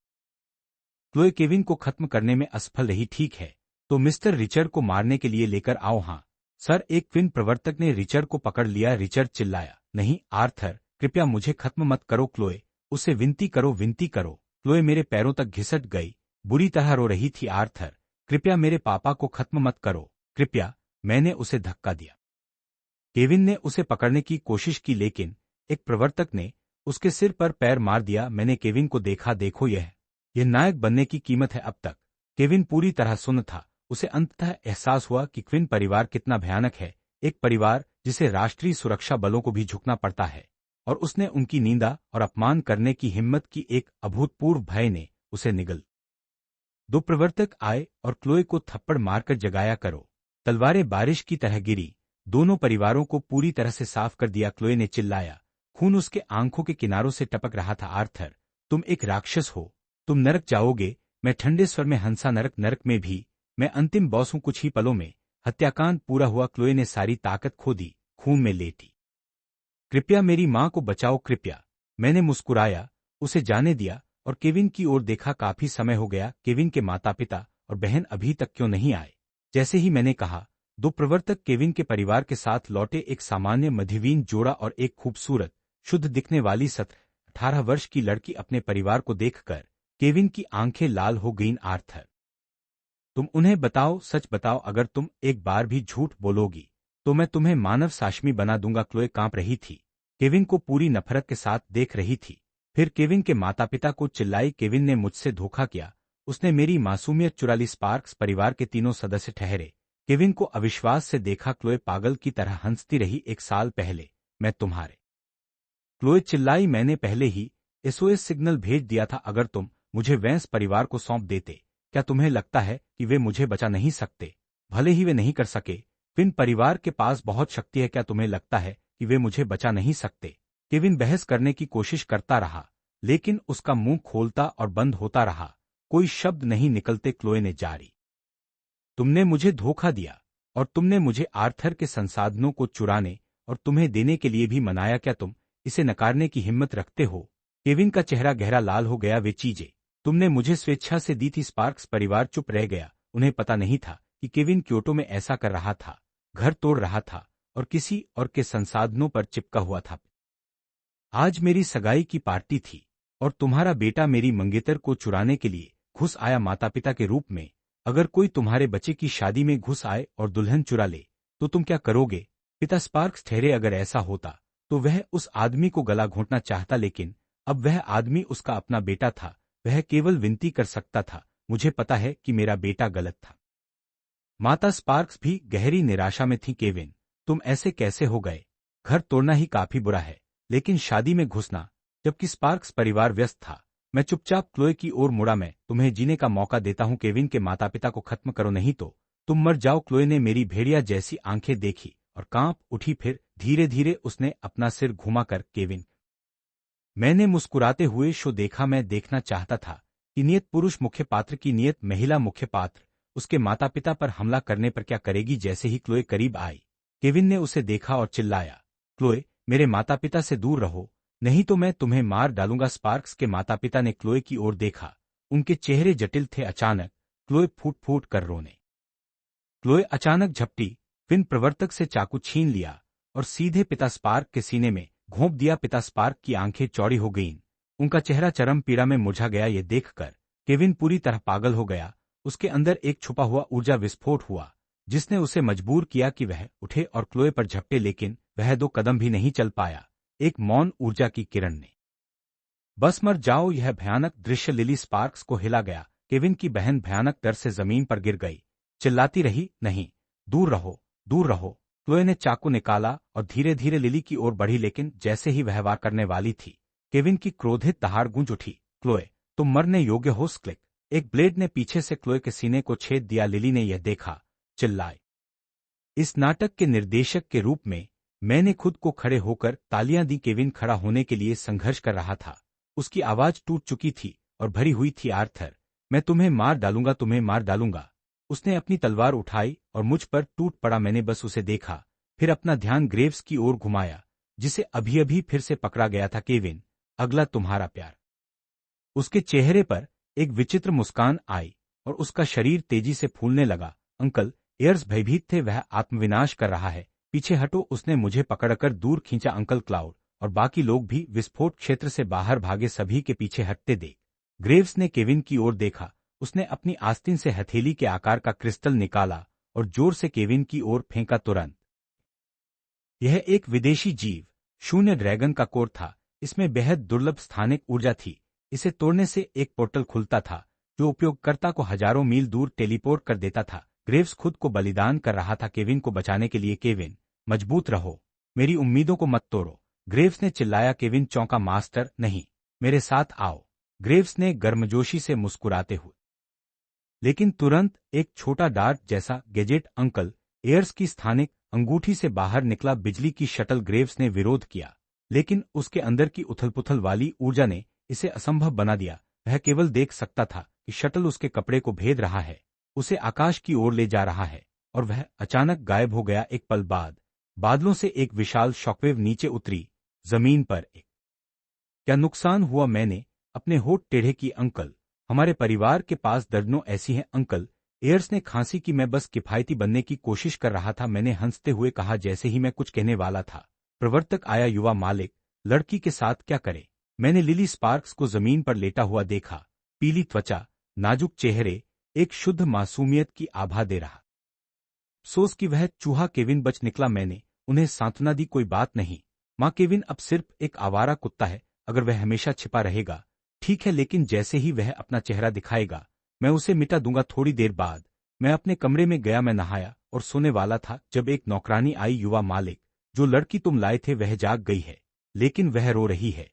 क्लोए केविन को खत्म करने में असफल रही। ठीक है, तो मिस्टर रिचर्ड को मारने के लिए लेकर आओ। हाँ सर, एक क्विन प्रवर्तक ने रिचर्ड को पकड़ लिया। रिचर्ड चिल्लाया, नहीं आर्थर, कृपया मुझे खत्म मत करो। क्लोए, उसे विनती करो, विनती करो। क्लोए मेरे पैरों तक घिसट गई, बुरी तरह रो रही थी। आर्थर, कृपया मेरे पापा को खत्म मत करो, कृपया। मैंने उसे धक्का दिया। केविन ने उसे पकड़ने की कोशिश की, लेकिन एक प्रवर्तक ने उसके सिर पर पैर मार दिया। मैंने केविन को देखा। देखो, यह नायक बनने की कीमत है। अब तक केविन पूरी तरह सुन्न था। उसे अंततः एहसास हुआ कि क्विन परिवार कितना भयानक है, एक परिवार जिसे राष्ट्रीय सुरक्षा बलों को भी झुकना पड़ता है। और उसने उनकी निंदा और अपमान करने की हिम्मत की। एक अभूतपूर्व भय ने उसे निगल। दो प्रवर्तक आए और क्लोए को थप्पड़ मारकर जगाया। करो। तलवारें बारिश की तरह गिरी, दोनों परिवारों को पूरी तरह से साफ कर दिया। क्लोए ने चिल्लाया, खून उसके आंखों के किनारों से टपक रहा था। आर्थर, तुम एक राक्षस हो, तुम नरक जाओगे। मैं ठंडे स्वर में हंसा, नरक? नरक में भी मैं अंतिम बॉस हूं। कुछ ही पलों में हत्याकांड पूरा हुआ। क्लोए ने सारी ताकत खो दी, खून में लेटी। कृपया मेरी मां को बचाओ, कृपया। मैंने मुस्कुराया, उसे जाने दिया और केविन की ओर देखा। काफी समय हो गया। केविन के माता पिता और बहन अभी तक क्यों नहीं आए? जैसे ही मैंने कहा, दो प्रवर्तक केविन के परिवार के साथ लौटे। एक सामान्य मध्यवीन जोड़ा और एक खूबसूरत, शुद्ध दिखने वाली 17-18 वर्ष की लड़की। अपने परिवार को देखकर केविन की आंखें लाल हो गईं। आर्थर, तुम उन्हें बताओ, सच बताओ। अगर तुम एक बार भी झूठ बोलोगी तो मैं तुम्हें मानव साशमी बना दूंगा। क्लोए कांप रही थी, केविन को पूरी नफरत के साथ देख रही थी। फिर केविन के माता पिता को चिल्लाई, केविन ने मुझसे धोखा किया, उसने मेरी मासूमियत चुरा ली। स्पार्क्स परिवार के तीनों सदस्य ठहरे, केविन को अविश्वास से देखा। क्लोए पागल की तरह हंसती रही। 1 साल पहले मैं तुम्हारे। क्लोए चिल्लाई, मैंने पहले ही एसओएस सिग्नल भेज दिया था। अगर तुम मुझे वेंस परिवार को सौंप देते, क्या तुम्हें लगता है कि वे मुझे बचा नहीं सकते? भले ही वे नहीं कर सके, क्विन परिवार के पास बहुत शक्ति है। क्या तुम्हें लगता है कि वे मुझे बचा नहीं सकते? केविन बहस करने की कोशिश करता रहा, लेकिन उसका मुंह खोलता और बंद होता रहा, कोई शब्द नहीं निकलते। क्लोए ने जारी, तुमने मुझे धोखा दिया और तुमने मुझे आर्थर के संसाधनों को चुराने और तुम्हें देने के लिए भी मनाया। क्या तुम इसे नकारने की हिम्मत रखते हो? केविन का चेहरा गहरा लाल हो गया। वे चीजें तुमने मुझे स्वेच्छा से दी थी। स्पार्क्स परिवार चुप रह गया। उन्हें पता नहीं था कि केविन क्योटो में ऐसा कर रहा था, घर तोड़ रहा था और किसी और के संसाधनों पर चिपका हुआ था। आज मेरी सगाई की पार्टी थी और तुम्हारा बेटा मेरी मंगेतर को चुराने के लिए घुस आया माता पिता के रूप में। अगर कोई तुम्हारे बच्चे की शादी में घुस आए और दुल्हन चुरा ले तो तुम क्या करोगे? पिता स्पार्क्स ठहरे, अगर ऐसा होता तो वह उस आदमी को गला घोंटना चाहता, लेकिन अब वह आदमी उसका अपना बेटा था। वह केवल विनती कर सकता था, मुझे पता है कि मेरा बेटा गलत था। माता स्पार्क्स भी गहरी निराशा में थी। केविन, तुम ऐसे कैसे हो गए? घर तोड़ना ही काफी बुरा है, लेकिन शादी में घुसना, जबकि स्पार्क्स परिवार व्यस्त था। मैं चुपचाप क्लोए की ओर मुड़ा। मैं तुम्हें जीने का मौका देता हूं, केविन के माता पिता को खत्म करो, नहीं तो तुम मर जाओ। क्लोए ने मेरी भेड़िया जैसी आंखें देखी और कांप उठी। फिर धीरे धीरे उसने अपना सिर घुमाकर केविन। मैंने मुस्कुराते हुए शो देखा। मैं देखना चाहता था कि नियत पुरुष मुख्य पात्र की नियत महिला मुख्य पात्र उसके माता पिता पर हमला करने पर क्या करेगी। जैसे ही क्लोए करीब आई, केविन ने उसे देखा और चिल्लाया, क्लोए, मेरे माता पिता से दूर रहो, नहीं तो मैं तुम्हें मार डालूंगा। स्पार्क्स के माता पिता ने क्लोए की ओर देखा। उनके चेहरे जटिल थे। अचानक क्लोए फूट फूट कर रोने। क्लोए अचानक झपटी, फिन प्रवर्तक से चाकू छीन लिया और सीधे पिता स्पार्क के सीने में घोंप दिया। पिता स्पार्क की आंखें चौड़ी हो गईं, उनका चेहरा चरम पीड़ा में मुरझा गया। ये देखकर केविन पूरी तरह पागल हो गया। उसके अंदर एक छुपा हुआ ऊर्जा विस्फोट हुआ जिसने उसे मजबूर किया कि वह उठे और क्लोए पर झपटे, लेकिन वह 2 कदम भी नहीं चल पाया। एक मौन ऊर्जा की किरण ने बस मर जाओ। यह भयानक दृश्य लिली स्पार्क्स को हिला गया। केविन की बहन भयानक डर से जमीन पर गिर गई, चिल्लाती रही, नहीं, दूर रहो, दूर रहो। क्लोए ने चाकू निकाला और धीरे धीरे लिली की ओर बढ़ी, लेकिन जैसे ही वह वार करने वाली थी, केविन की क्रोधित दहाड़ गूंज उठी, क्लोए, तुम मरने योग्य हो। क्लिक, एक ब्लेड ने पीछे से क्लोए के सीने को छेद दिया। लिली ने यह देखा, चिल्लाए। इस नाटक के निर्देशक के रूप में मैंने खुद को खड़े होकर तालियां दी। केविन खड़ा होने के लिए संघर्ष कर रहा था। उसकी आवाज टूट चुकी थी और भरी हुई थी, आर्थर, मैं तुम्हें मार डालूंगा, तुम्हें मार डालूंगा। उसने अपनी तलवार उठाई और मुझ पर टूट पड़ा। मैंने बस उसे देखा, फिर अपना ध्यान ग्रेव्स की ओर घुमाया, जिसे अभी अभी फिर से पकड़ा गया था। केविन, अगला तुम्हारा प्यार। उसके चेहरे पर एक विचित्र मुस्कान आई और उसका शरीर तेजी से फूलने लगा। अंकल, एयर्स भयभीत थे, वह आत्मविनाश कर रहा है, पीछे हटो। उसने मुझे पकड़कर दूर खींचा। अंकल क्लाउड और बाकी लोग भी विस्फोट क्षेत्र से बाहर भागे। सभी के पीछे हटते देख ग्रेव्स ने केविन की ओर देखा। उसने अपनी आस्तीन से हथेली के आकार का क्रिस्टल निकाला और जोर से केविन की ओर फेंका। तुरंत यह एक विदेशी जीव शून्य ड्रैगन का कोर था। इसमें बेहद दुर्लभ स्थानिक ऊर्जा थी। इसे तोड़ने से एक पोर्टल खुलता था जो उपयोगकर्ता को हजारों मील दूर टेलीपोर्ट कर देता था। ग्रेव्स खुद को बलिदान कर रहा था केविन को बचाने के लिए। केविन, मजबूत रहो, मेरी उम्मीदों को मत तोड़ो, ग्रेव्स ने चिल्लाया। केविन चौंका। मास्टर, नहीं, मेरे साथ आओ, ग्रेव्स ने गर्मजोशी से मुस्कुराते हुए। लेकिन तुरंत एक छोटा डार्ट जैसा गैजेट अंकल एयर्स की स्थानिक अंगूठी से बाहर निकला। बिजली की शटल। ग्रेव्स ने विरोध किया, लेकिन उसके अंदर की उथल-पुथल वाली ऊर्जा ने इसे असंभव बना दिया। वह केवल देख सकता था कि शटल उसके कपड़े को भेद रहा है, उसे आकाश की ओर ले जा रहा है, और वह अचानक गायब हो गया। एक पल बाद बादलों से एक विशाल शॉकवेव नीचे उतरी, जमीन पर एक। क्या नुकसान हुआ? मैंने अपने होठ टेढ़े की। अंकल, हमारे परिवार के पास दर्जनों ऐसी हैं। अंकल, एयर्स ने खांसी की। मैं बस किफायती बनने की कोशिश कर रहा था, मैंने हंसते हुए कहा। जैसे ही मैं कुछ कहने वाला था, प्रवर्तक आया। युवा मालिक, लड़की के साथ क्या करे? मैंने लिली स्पार्क्स को जमीन पर लेटा हुआ देखा, पीली त्वचा, नाजुक चेहरे, एक शुद्ध मासूमियत की आभा दे रहा। अफसोस कि वह चूहा केविन बच निकला। मैंने उन्हें सांत्वना दी, कोई बात नहीं माँ, केविन अब सिर्फ एक आवारा कुत्ता है। अगर वह हमेशा छिपा रहेगा ठीक है, लेकिन जैसे ही वह अपना चेहरा दिखाएगा मैं उसे मिटा दूंगा। थोड़ी देर बाद मैं अपने कमरे में गया। मैं नहाया और सोने वाला था जब एक नौकरानी आई। युवा मालिक, जो लड़की तुम लाए थे वह जाग गई है, लेकिन वह रो रही है।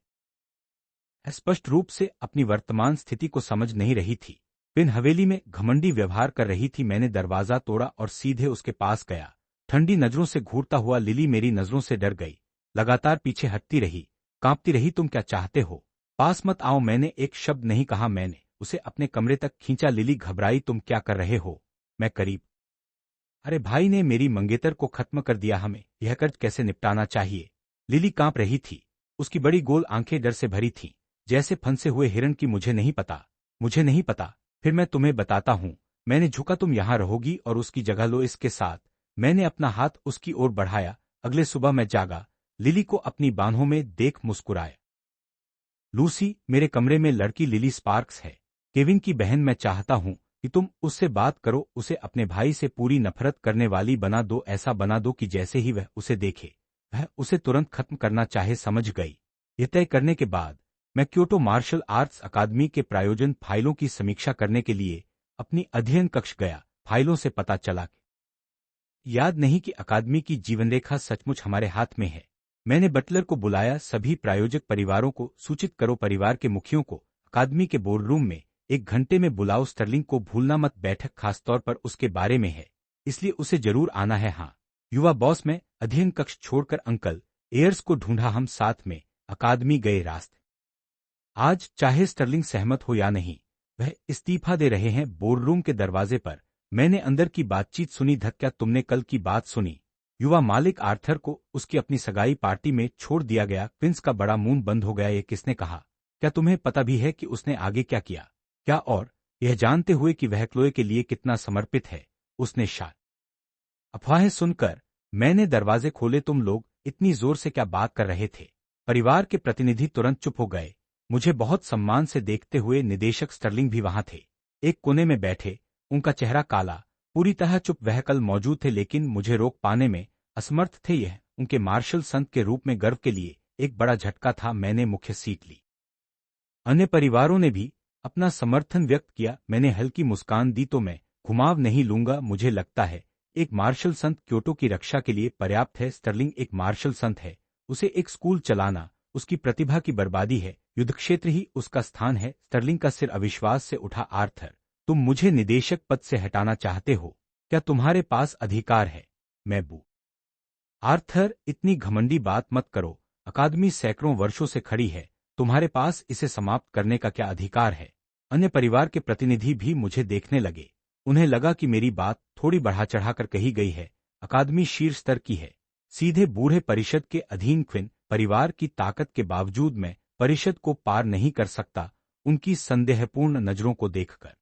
स्पष्ट रूप से अपनी वर्तमान स्थिति को समझ नहीं रही थी। पिन हवेली में घमंडी व्यवहार कर रही थी। मैंने दरवाजा तोड़ा और सीधे उसके पास गया। ठंडी नजरों से घूरता हुआ लिली मेरी नजरों से डर गई, लगातार पीछे हटती रही, कांपती रही। तुम क्या चाहते हो? पास मत आओ। मैंने एक शब्द नहीं कहा। मैंने उसे अपने कमरे तक खींचा। लिली घबराई। तुम क्या कर रहे हो? मैं करीब। अरे भाई ने मेरी मंगेतर को खत्म कर दिया, हमें यह कर्ज कैसे निपटाना चाहिए? लिली कांप रही थी, उसकी बड़ी गोल आंखें डर से भरी थीं, जैसे फंसे हुए हिरण की। मुझे नहीं पता, मुझे नहीं पता। फिर मैं तुम्हें बताता हूं। मैंने झुका। तुम यहां रहोगी और उसकी जगह लो इसके साथ। मैंने अपना हाथ उसकी ओर बढ़ाया। अगले सुबह मैं जागा, लिली को अपनी बाहों में देख मुस्कुराया। लूसी, मेरे कमरे में लड़की लिली स्पार्क्स है। केविन की बहन। मैं चाहता हूं कि तुम उससे बात करो, उसे अपने भाई से पूरी नफरत करने वाली बना दो, ऐसा बना दो कि जैसे ही वह उसे देखे वह उसे तुरंत खत्म करना चाहे। समझ गई? यह तय करने के बाद मैं क्योटो मार्शल आर्ट्स अकादमी के प्रायोजन फाइलों की समीक्षा करने के लिए अपनी अध्ययन कक्ष गया। फाइलों से पता चला कि याद नहीं कि अकादमी की जीवनरेखा सचमुच हमारे हाथ में है। मैंने बटलर को बुलाया, सभी प्रायोजक परिवारों को सूचित करो, परिवार के मुखियों को अकादमी के बोर्डरूम में 1 घंटे में बुलाओ। स्टर्लिंग को भूलना मत, बैठक खासतौर पर उसके बारे में है, इसलिए उसे जरूर आना है। हाँ युवा बॉस। में अध्ययन कक्ष छोड़कर अंकल एयर्स को ढूंढा। हम साथ में अकादमी गए। रास्ते आज चाहे स्टर्लिंग सहमत हो या नहीं, वह इस्तीफा दे रहे हैं। बोर्डरूम के दरवाजे पर मैंने अंदर की बातचीत सुनी। धक, क्या तुमने कल की बात सुनी? युवा मालिक आर्थर को उसकी अपनी सगाई पार्टी में छोड़ दिया गया। प्रिंस का बड़ा मुंह बंद हो गया। ये किसने कहा? क्या तुम्हें पता भी है कि उसने आगे क्या किया? क्या? और यह जानते हुए कि वह क्लोए के लिए कितना समर्पित है, उसने शायद। अफवाहें सुनकर मैंने दरवाजे खोले। तुम लोग इतनी जोर से क्या बात कर रहे थे? परिवार के प्रतिनिधि तुरंत चुप हो गए। मुझे बहुत सम्मान से देखते हुए निदेशक स्टर्लिंग भी वहां थे, एक कोने में बैठे, उनका चेहरा काला, पूरी तरह चुप। वह कल मौजूद थे लेकिन मुझे रोक पाने में असमर्थ थे। यह उनके मार्शल संत के रूप में गर्व के लिए एक बड़ा झटका था। मैंने मुख्य सीट ली। अन्य परिवारों ने भी अपना समर्थन व्यक्त किया। मैंने हल्की मुस्कान दी। तो मैं घुमाव नहीं लूंगा। मुझे लगता है एक मार्शल संत क्योटो की रक्षा के लिए पर्याप्त है। स्टर्लिंग एक मार्शल संत है, उसे एक स्कूल चलाना उसकी प्रतिभा की बर्बादी है। युद्धक्षेत्र ही उसका स्थान है। स्टर्लिंग का सिर अविश्वास से उठा। आर्थर, तुम मुझे निदेशक पद से हटाना चाहते हो? क्या तुम्हारे पास अधिकार है? मैं बू आर्थर, इतनी घमंडी बात मत करो। अकादमी सैकड़ों वर्षों से खड़ी है, तुम्हारे पास इसे समाप्त करने का क्या अधिकार है? अन्य परिवार के प्रतिनिधि भी मुझे देखने लगे। उन्हें लगा कि मेरी बात थोड़ी बढ़ा चढ़ाकर कही गई है। अकादमी शीर्ष स्तर की है, सीधे बूढ़े परिषद के अधीन। क्विन परिवार की ताकत के बावजूद मैं परिषद को पार नहीं कर सकता। उनकी संदेहपूर्ण नजरों को देखकर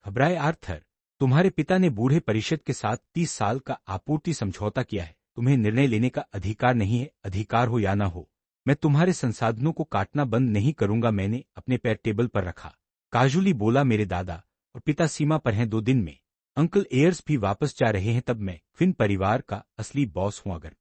घबराए आर्थर, तुम्हारे पिता ने बूढ़े परिषद के साथ 30 साल का आपूर्ति समझौता किया है। तुम्हें निर्णय लेने का अधिकार नहीं है। अधिकार हो या न हो, मैं तुम्हारे संसाधनों को काटना बंद नहीं करूंगा। मैंने अपने पैर टेबल पर रखा, काजुली बोला, मेरे दादा और पिता सीमा पर हैं। 2 दिन में अंकल एयर्स भी वापस जा रहे हैं, तब मैं क्विन परिवार का असली बॉस हूं। अगर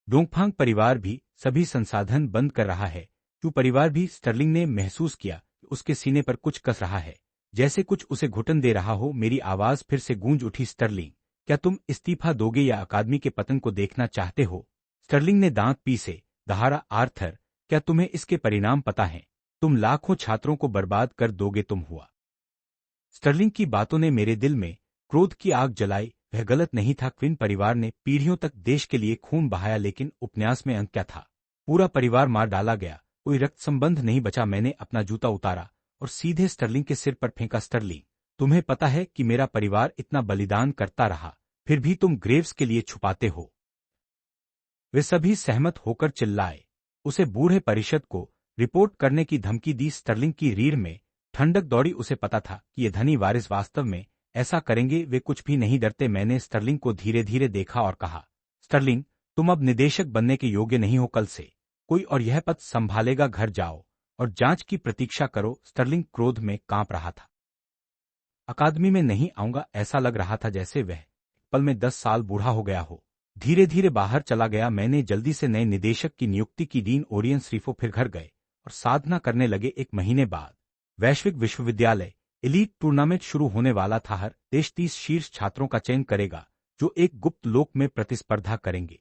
डोंगफांग परिवार भी सभी संसाधन बंद कर रहा है, क्यों परिवार भी? स्टर्लिंग ने महसूस किया कि उसके सीने पर कुछ कस रहा है, जैसे कुछ उसे घुटन दे रहा हो। मेरी आवाज फिर से गूंज उठी, स्टर्लिंग, क्या तुम इस्तीफा दोगे या अकादमी के पतन को देखना चाहते हो? स्टर्लिंग ने दांत पीसे दहाड़ा। आर्थर, क्या तुम्हें इसके परिणाम पता है? तुम लाखों छात्रों को बर्बाद कर दोगे। तुम हुआ। स्टर्लिंग की बातों ने मेरे दिल में क्रोध की आग जलाई। वह गलत नहीं था। क्विन परिवार ने पीढ़ियों तक देश के लिए खून बहाया, लेकिन उपन्यास में अंत क्या था? पूरा परिवार मार डाला गया, कोई रक्त संबंध नहीं बचा। मैंने अपना जूता उतारा और सीधे स्टर्लिंग के सिर पर फेंका। स्टर्लिंग, तुम्हें पता है कि मेरा परिवार इतना बलिदान करता रहा, फिर भी तुम ग्रेव्स के लिए छुपाते हो। वे सभी सहमत होकर चिल्लाए। उसे बूढ़े परिषद को रिपोर्ट करने की धमकी दी। स्टर्लिंग की रीढ़ में ठंडक दौड़ी। उसे पता था कि ये धनी वारिस वास्तव में ऐसा करेंगे। वे कुछ भी नहीं डरते। मैंने स्टर्लिंग को धीरे धीरे देखा और कहा, स्टर्लिंग, तुम अब निदेशक बनने के योग्य नहीं हो। कल से कोई और यह पद संभालेगा। घर जाओ और जांच की प्रतीक्षा करो। स्टर्लिंग क्रोध में कांप रहा था। अकादमी में नहीं आऊंगा। ऐसा लग रहा था जैसे वह पल में 10 साल बूढ़ा हो गया हो। धीरे धीरे बाहर चला गया। मैंने जल्दी से नए निदेशक की नियुक्ति की। डीन ओरियन श्रीफो फिर घर गए और साधना करने लगे। 1 महीने बाद वैश्विक विश्वविद्यालय एलीट टूर्नामेंट शुरू होने वाला था। हर देश 30 शीर्ष छात्रों का चयन करेगा जो एक गुप्त लोक में प्रतिस्पर्धा करेंगे।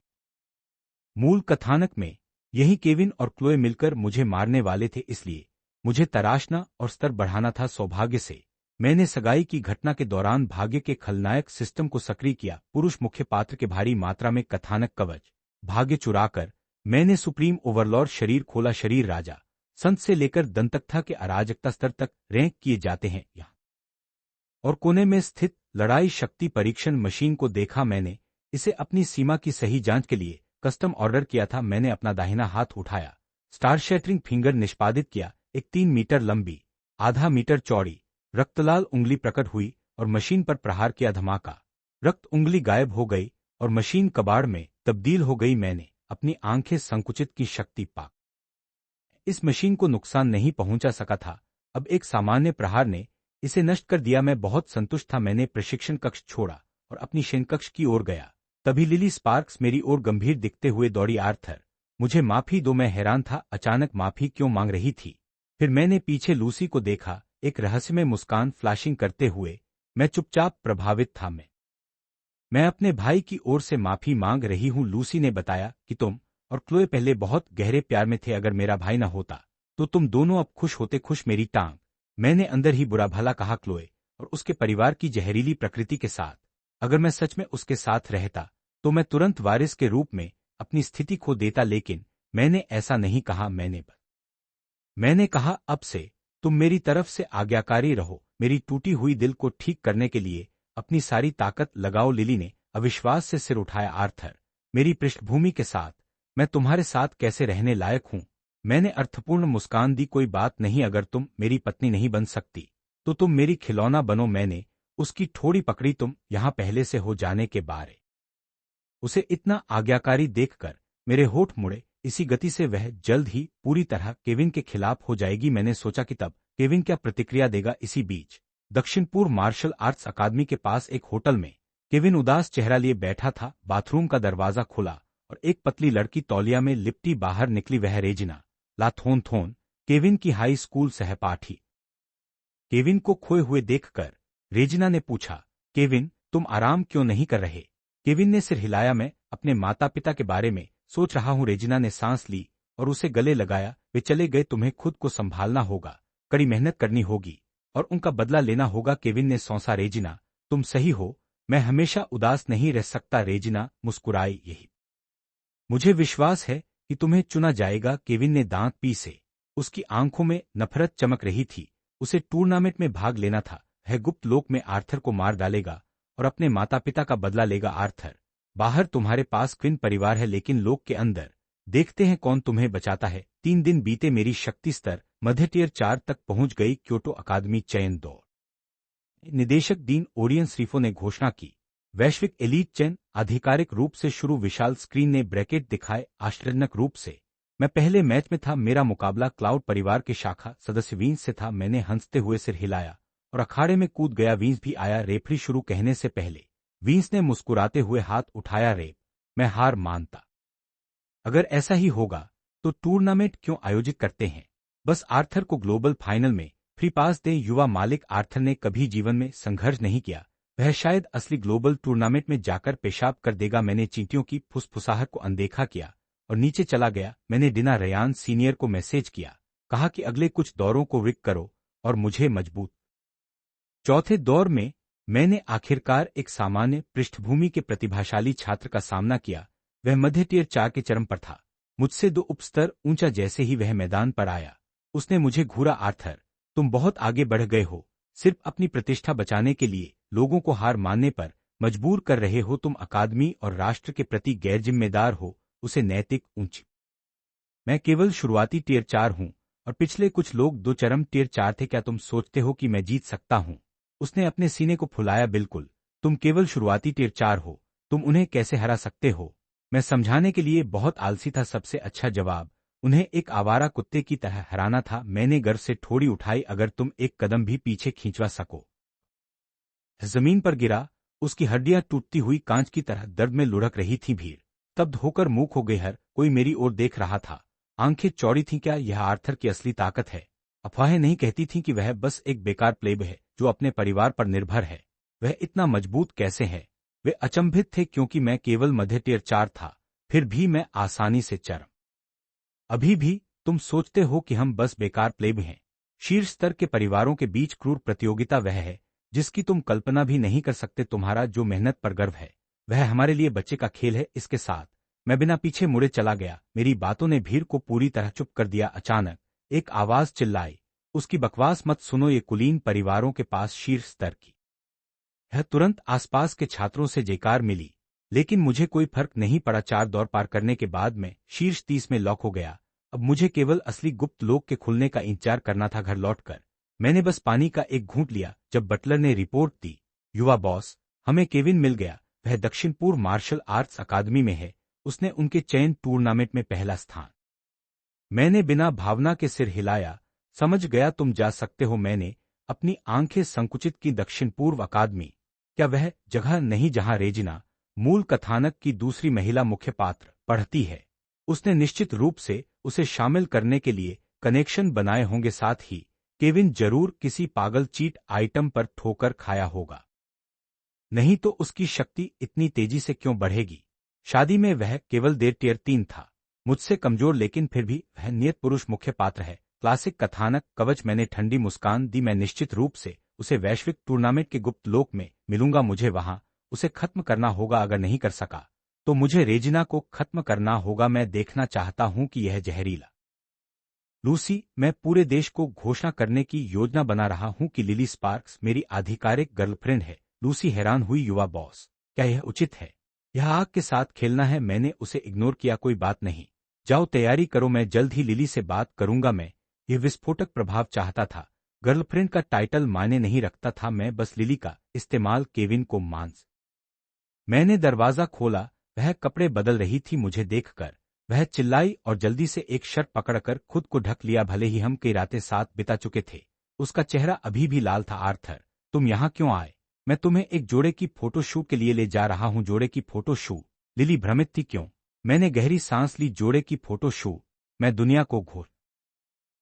मूल कथानक में यही केविन और क्लोए मिलकर मुझे मारने वाले थे, इसलिए मुझे तराशना और स्तर बढ़ाना था। सौभाग्य से मैंने सगाई की घटना के दौरान भाग्य के खलनायक सिस्टम को सक्रिय किया। पुरुष मुख्य पात्र के भारी मात्रा में कथानक कवच भाग्य चुराकर मैंने सुप्रीम ओवरलॉर्ड शरीर खोला। शरीर राजा संत से लेकर दंतकथा के अराजकता स्तर तक रैंक किए जाते हैं। यहाँ और कोने में स्थित लड़ाई शक्ति परीक्षण मशीन को देखा। मैंने इसे अपनी सीमा की सही जांच के लिए कस्टम ऑर्डर किया था। मैंने अपना दाहिना हाथ उठाया, स्टार शैटरिंग फिंगर निष्पादित किया। एक 3 मीटर लंबी, आधा मीटर चौड़ी रक्तलाल उंगली प्रकट हुई और मशीन पर प्रहार किया। धमाका, रक्त उंगली गायब हो गई और मशीन कबाड़ में तब्दील हो गई। मैंने अपनी आंखें संकुचित की शक्ति पा। इस मशीन को नुकसान नहीं पहुंचा सका था। अब एक सामान्य प्रहार ने इसे नष्ट कर दिया। मैं बहुत संतुष्ट था। मैंने प्रशिक्षण कक्ष छोड़ा और अपनी शयन कक्ष की ओर गया। तभी लिली स्पार्क्स मेरी ओर गंभीर दिखते हुए दौड़ी। आर्थर, मुझे माफी दो। मैं हैरान था, अचानक माफी क्यों मांग रही थी। फिर मैंने पीछे लूसी को देखा, एक रहस्यमय मुस्कान फ्लैशिंग करते हुए। मैं चुपचाप प्रभावित था। मैं अपने भाई की ओर से माफी मांग रही हूं। लूसी ने बताया कि तुम और क्लोए पहले बहुत गहरे प्यार में थे। अगर मेरा भाई न होता तो तुम दोनों अब खुश होते। खुश मेरी टांग। मैंने अंदर ही बुरा भला कहा। क्लोए और उसके परिवार की जहरीली प्रकृति के साथ अगर मैं सच में उसके साथ रहता तो मैं तुरंत वारिस के रूप में अपनी स्थिति खो देता। लेकिन मैंने ऐसा नहीं कहा। मैंने कहा, अब से तुम मेरी तरफ से आज्ञाकारी रहो। मेरी टूटी हुई दिल को ठीक करने के लिए अपनी सारी ताकत लगाओ। लिली ने अविश्वास से सिर उठाया। आर्थर, मेरी पृष्ठभूमि के साथ मैं तुम्हारे साथ कैसे रहने लायक हूं। मैंने अर्थपूर्ण मुस्कान दी। कोई बात नहीं, अगर तुम मेरी पत्नी नहीं बन सकती तो तुम मेरी खिलौना बनो। मैंने उसकी ठोड़ी पकड़ी। तुम यहां पहले से हो जाने के बारे उसे इतना आज्ञाकारी देखकर मेरे होठ मुड़े। इसी गति से वह जल्द ही पूरी तरह केविन के खिलाफ हो जाएगी। मैंने सोचा कि तब केविन क्या प्रतिक्रिया देगा। इसी बीच दक्षिण पूर्व मार्शल आर्ट्स अकादमी के पास एक होटल में केविन उदास चेहरा लिए बैठा था। बाथरूम का दरवाजा खुला और एक पतली लड़की तौलिया में लिपटी बाहर निकली। वह रेजिना लाथोन, केविन की हाई स्कूल सहपाठी। केविन को खोए हुए देखकर रेजिना ने पूछा, केविन, तुम आराम क्यों नहीं कर रहे। केविन ने सिर हिलाया। मैं अपने माता पिता के बारे में सोच रहा हूं। रेजिना ने सांस ली और उसे गले लगाया। वे चले गए। तुम्हें खुद को संभालना होगा, कड़ी मेहनत करनी होगी और उनका बदला लेना होगा। केविन ने सौंसा। रेजिना, तुम सही हो, मैं हमेशा उदास नहीं रह सकता। रेजिना मुस्कुराई। यही मुझे विश्वास है कि तुम्हें चुना जाएगा। केविन ने दांत पीसे। उसकी आंखों में नफरत चमक रही थी। उसे टूर्नामेंट में भाग लेना था। वह गुप्त लोक में आर्थर को मार डालेगा और अपने माता पिता का बदला लेगा। आर्थर, बाहर तुम्हारे पास क्विन परिवार है, लेकिन लोक के अंदर देखते हैं कौन तुम्हें बचाता है। 3 दिन बीते। मेरी शक्ति स्तर मध्य टियर 4 तक पहुंच गई। क्योटो अकादमी चयन दौर। निदेशक डीन ओरियन श्रीफो ने घोषणा की, वैश्विक एलीट चयन आधिकारिक रूप से शुरू। विशाल स्क्रीन ने ब्रैकेट दिखाए। आश्चर्यजनक रूप से मैं पहले मैच में था। मेरा मुकाबला क्लाउड परिवार के शाखा सदस्य वींस से था। मैंने हंसते हुए सिर हिलाया और अखाड़े में कूद गया। वींस भी आया। रेफरी शुरू कहने से पहले वींस ने मुस्कुराते हुए हाथ उठाया। रेप, मैं हार मानता। अगर ऐसा ही होगा तो टूर्नामेंट क्यों आयोजित करते हैं। बस आर्थर को ग्लोबल फाइनल में फ्री पास दें। युवा मालिक आर्थर ने कभी जीवन में संघर्ष नहीं किया। वह शायद असली ग्लोबल टूर्नामेंट में जाकर पेशाब कर देगा। मैंने चींटियों की फुसफुसाहट को अनदेखा किया और नीचे चला गया। मैंने डिना रयान सीनियर को मैसेज किया, कहा कि अगले कुछ दौरों को रिक करो और मुझे मजबूत। चौथे दौर में मैंने आखिरकार एक सामान्य पृष्ठभूमि के प्रतिभाशाली छात्र का सामना किया। वह मध्य टियर 4 के चरम पर था, मुझसे 2 उपस्तर ऊंचा। जैसे ही वह मैदान पर आया उसने मुझे घूरा। आर्थर, तुम बहुत आगे बढ़ गए हो। सिर्फ अपनी प्रतिष्ठा बचाने के लिए लोगों को हार मानने पर मजबूर कर रहे हो। तुम अकादमी और राष्ट्र के प्रति गैर जिम्मेदार हो। उसे नैतिक ऊंची। मैं केवल शुरुआती टियर 4 हूं और पिछले कुछ लोग 2 चरम टियर 4 थे। क्या तुम सोचते हो कि मैं जीत सकता हूं। उसने अपने सीने को फुलाया। बिल्कुल, तुम केवल शुरुआती टियर 4 हो। तुम उन्हें कैसे हरा सकते हो। मैं समझाने के लिए बहुत आलसी था। सबसे अच्छा जवाब उन्हें एक आवारा कुत्ते की तरह हराना था। मैंने गर्व से ठोड़ी उठाई। अगर तुम एक कदम भी पीछे खींचवा सको। जमीन पर गिरा। उसकी हड्डियां टूटती हुई कांच की तरह दर्द में लुढ़क रही थी। भीड़ तब्द होकर मूक हो गई। हर कोई मेरी ओर देख रहा था। आंखें चौड़ी थीं। क्या यह आर्थर की असली ताकत है। अफवाहें नहीं कहती थीं कि वह बस एक बेकार प्लेब है जो अपने परिवार पर निर्भर है। वह इतना मजबूत कैसे है। वे अचंभित थे क्योंकि मैं केवल मध्य टियर 4 था। फिर भी मैं आसानी से चरम। अभी भी तुम सोचते हो कि हम बस बेकार प्लेब हैं। शीर्ष स्तर के परिवारों के बीच क्रूर प्रतियोगिता वह है जिसकी तुम कल्पना भी नहीं कर सकते। तुम्हारा जो मेहनत पर गर्व है वह हमारे लिए बच्चे का खेल है। इसके साथ मैं बिना पीछे मुड़े चला गया। मेरी बातों ने भीड़ को पूरी तरह चुप कर दिया। अचानक एक आवाज चिल्लाई, उसकी बकवास मत सुनो। ये कुलीन परिवारों के पास शीर्ष स्तर की है। तुरंत आसपास के छात्रों से जयकार मिली, लेकिन मुझे कोई फर्क नहीं पड़ा। 4 दौर पार करने के बाद मैं शीर्ष 30 में लॉक हो गया। अब मुझे केवल असली गुप्त लोक के खुलने का इंतजार करना था। घर लौटकर मैंने बस पानी का एक घूंट लिया जब बटलर ने रिपोर्ट दी, युवा बॉस, हमें केविन मिल गया। वह दक्षिण पूर्व मार्शल आर्ट्स अकादमी में है उसने उनके चयन टूर्नामेंट में पहला स्थान। मैंने बिना भावना के सिर हिलाया। समझ गया, तुम जा सकते हो। मैंने अपनी आंखें संकुचित की। दक्षिण पूर्व अकादमी, क्या वह जगह नहीं जहां रेजिना, मूल कथानक की दूसरी महिला मुख्य पात्र, पढ़ती है? उसने निश्चित रूप से उसे शामिल करने के लिए कनेक्शन बनाए होंगे। साथ ही केविन जरूर किसी पागल चीट आइटम पर ठोकर खाया होगा, नहीं तो उसकी शक्ति इतनी तेजी से क्यों बढ़ेगी? शादी में वह केवल टियर 3 था, मुझसे कमजोर, लेकिन फिर भी वह नियत पुरुष मुख्य पात्र है। क्लासिक कथानक कवच। मैंने ठंडी मुस्कान दी। मैं निश्चित रूप से उसे वैश्विक टूर्नामेंट के गुप्त लोक में मिलूंगा। मुझे वहां उसे खत्म करना होगा। अगर नहीं कर सका तो मुझे रेजिना को खत्म करना होगा। मैं देखना चाहता हूं कि यह जहरीला लूसी, मैं पूरे देश को घोषणा करने की योजना बना रहा हूं कि लिली स्पार्क्स मेरी आधिकारिक गर्लफ्रेंड है। लूसी हैरान हुई। युवा बॉस, क्या यह उचित है? यह आग के साथ खेलना है। मैंने उसे इग्नोर किया। कोई बात नहीं, जाओ तैयारी करो, मैं जल्द ही लिली से बात करूंगा। मैं यह विस्फोटक प्रभाव चाहता था। गर्लफ्रेंड का टाइटल मायने नहीं रखता था, मैं बस लिली का इस्तेमाल। केविन को मांस। मैंने दरवाजा खोला। वह कपड़े बदल रही थी। मुझे देखकर वह चिल्लाई और जल्दी से एक शर्ट पकड़कर खुद को ढक लिया। भले ही हम कई रातें साथ बिता चुके थे, उसका चेहरा अभी भी लाल था। आर्थर, तुम यहाँ क्यों आए? मैं तुम्हें एक जोड़े की फोटो शूट के लिए ले जा रहा हूँ। जोड़े की फोटो शूट? लिली भ्रमित थी। क्यों? मैंने गहरी सांस ली। जोड़े की फोटो शूट? मैं दुनिया को घोर।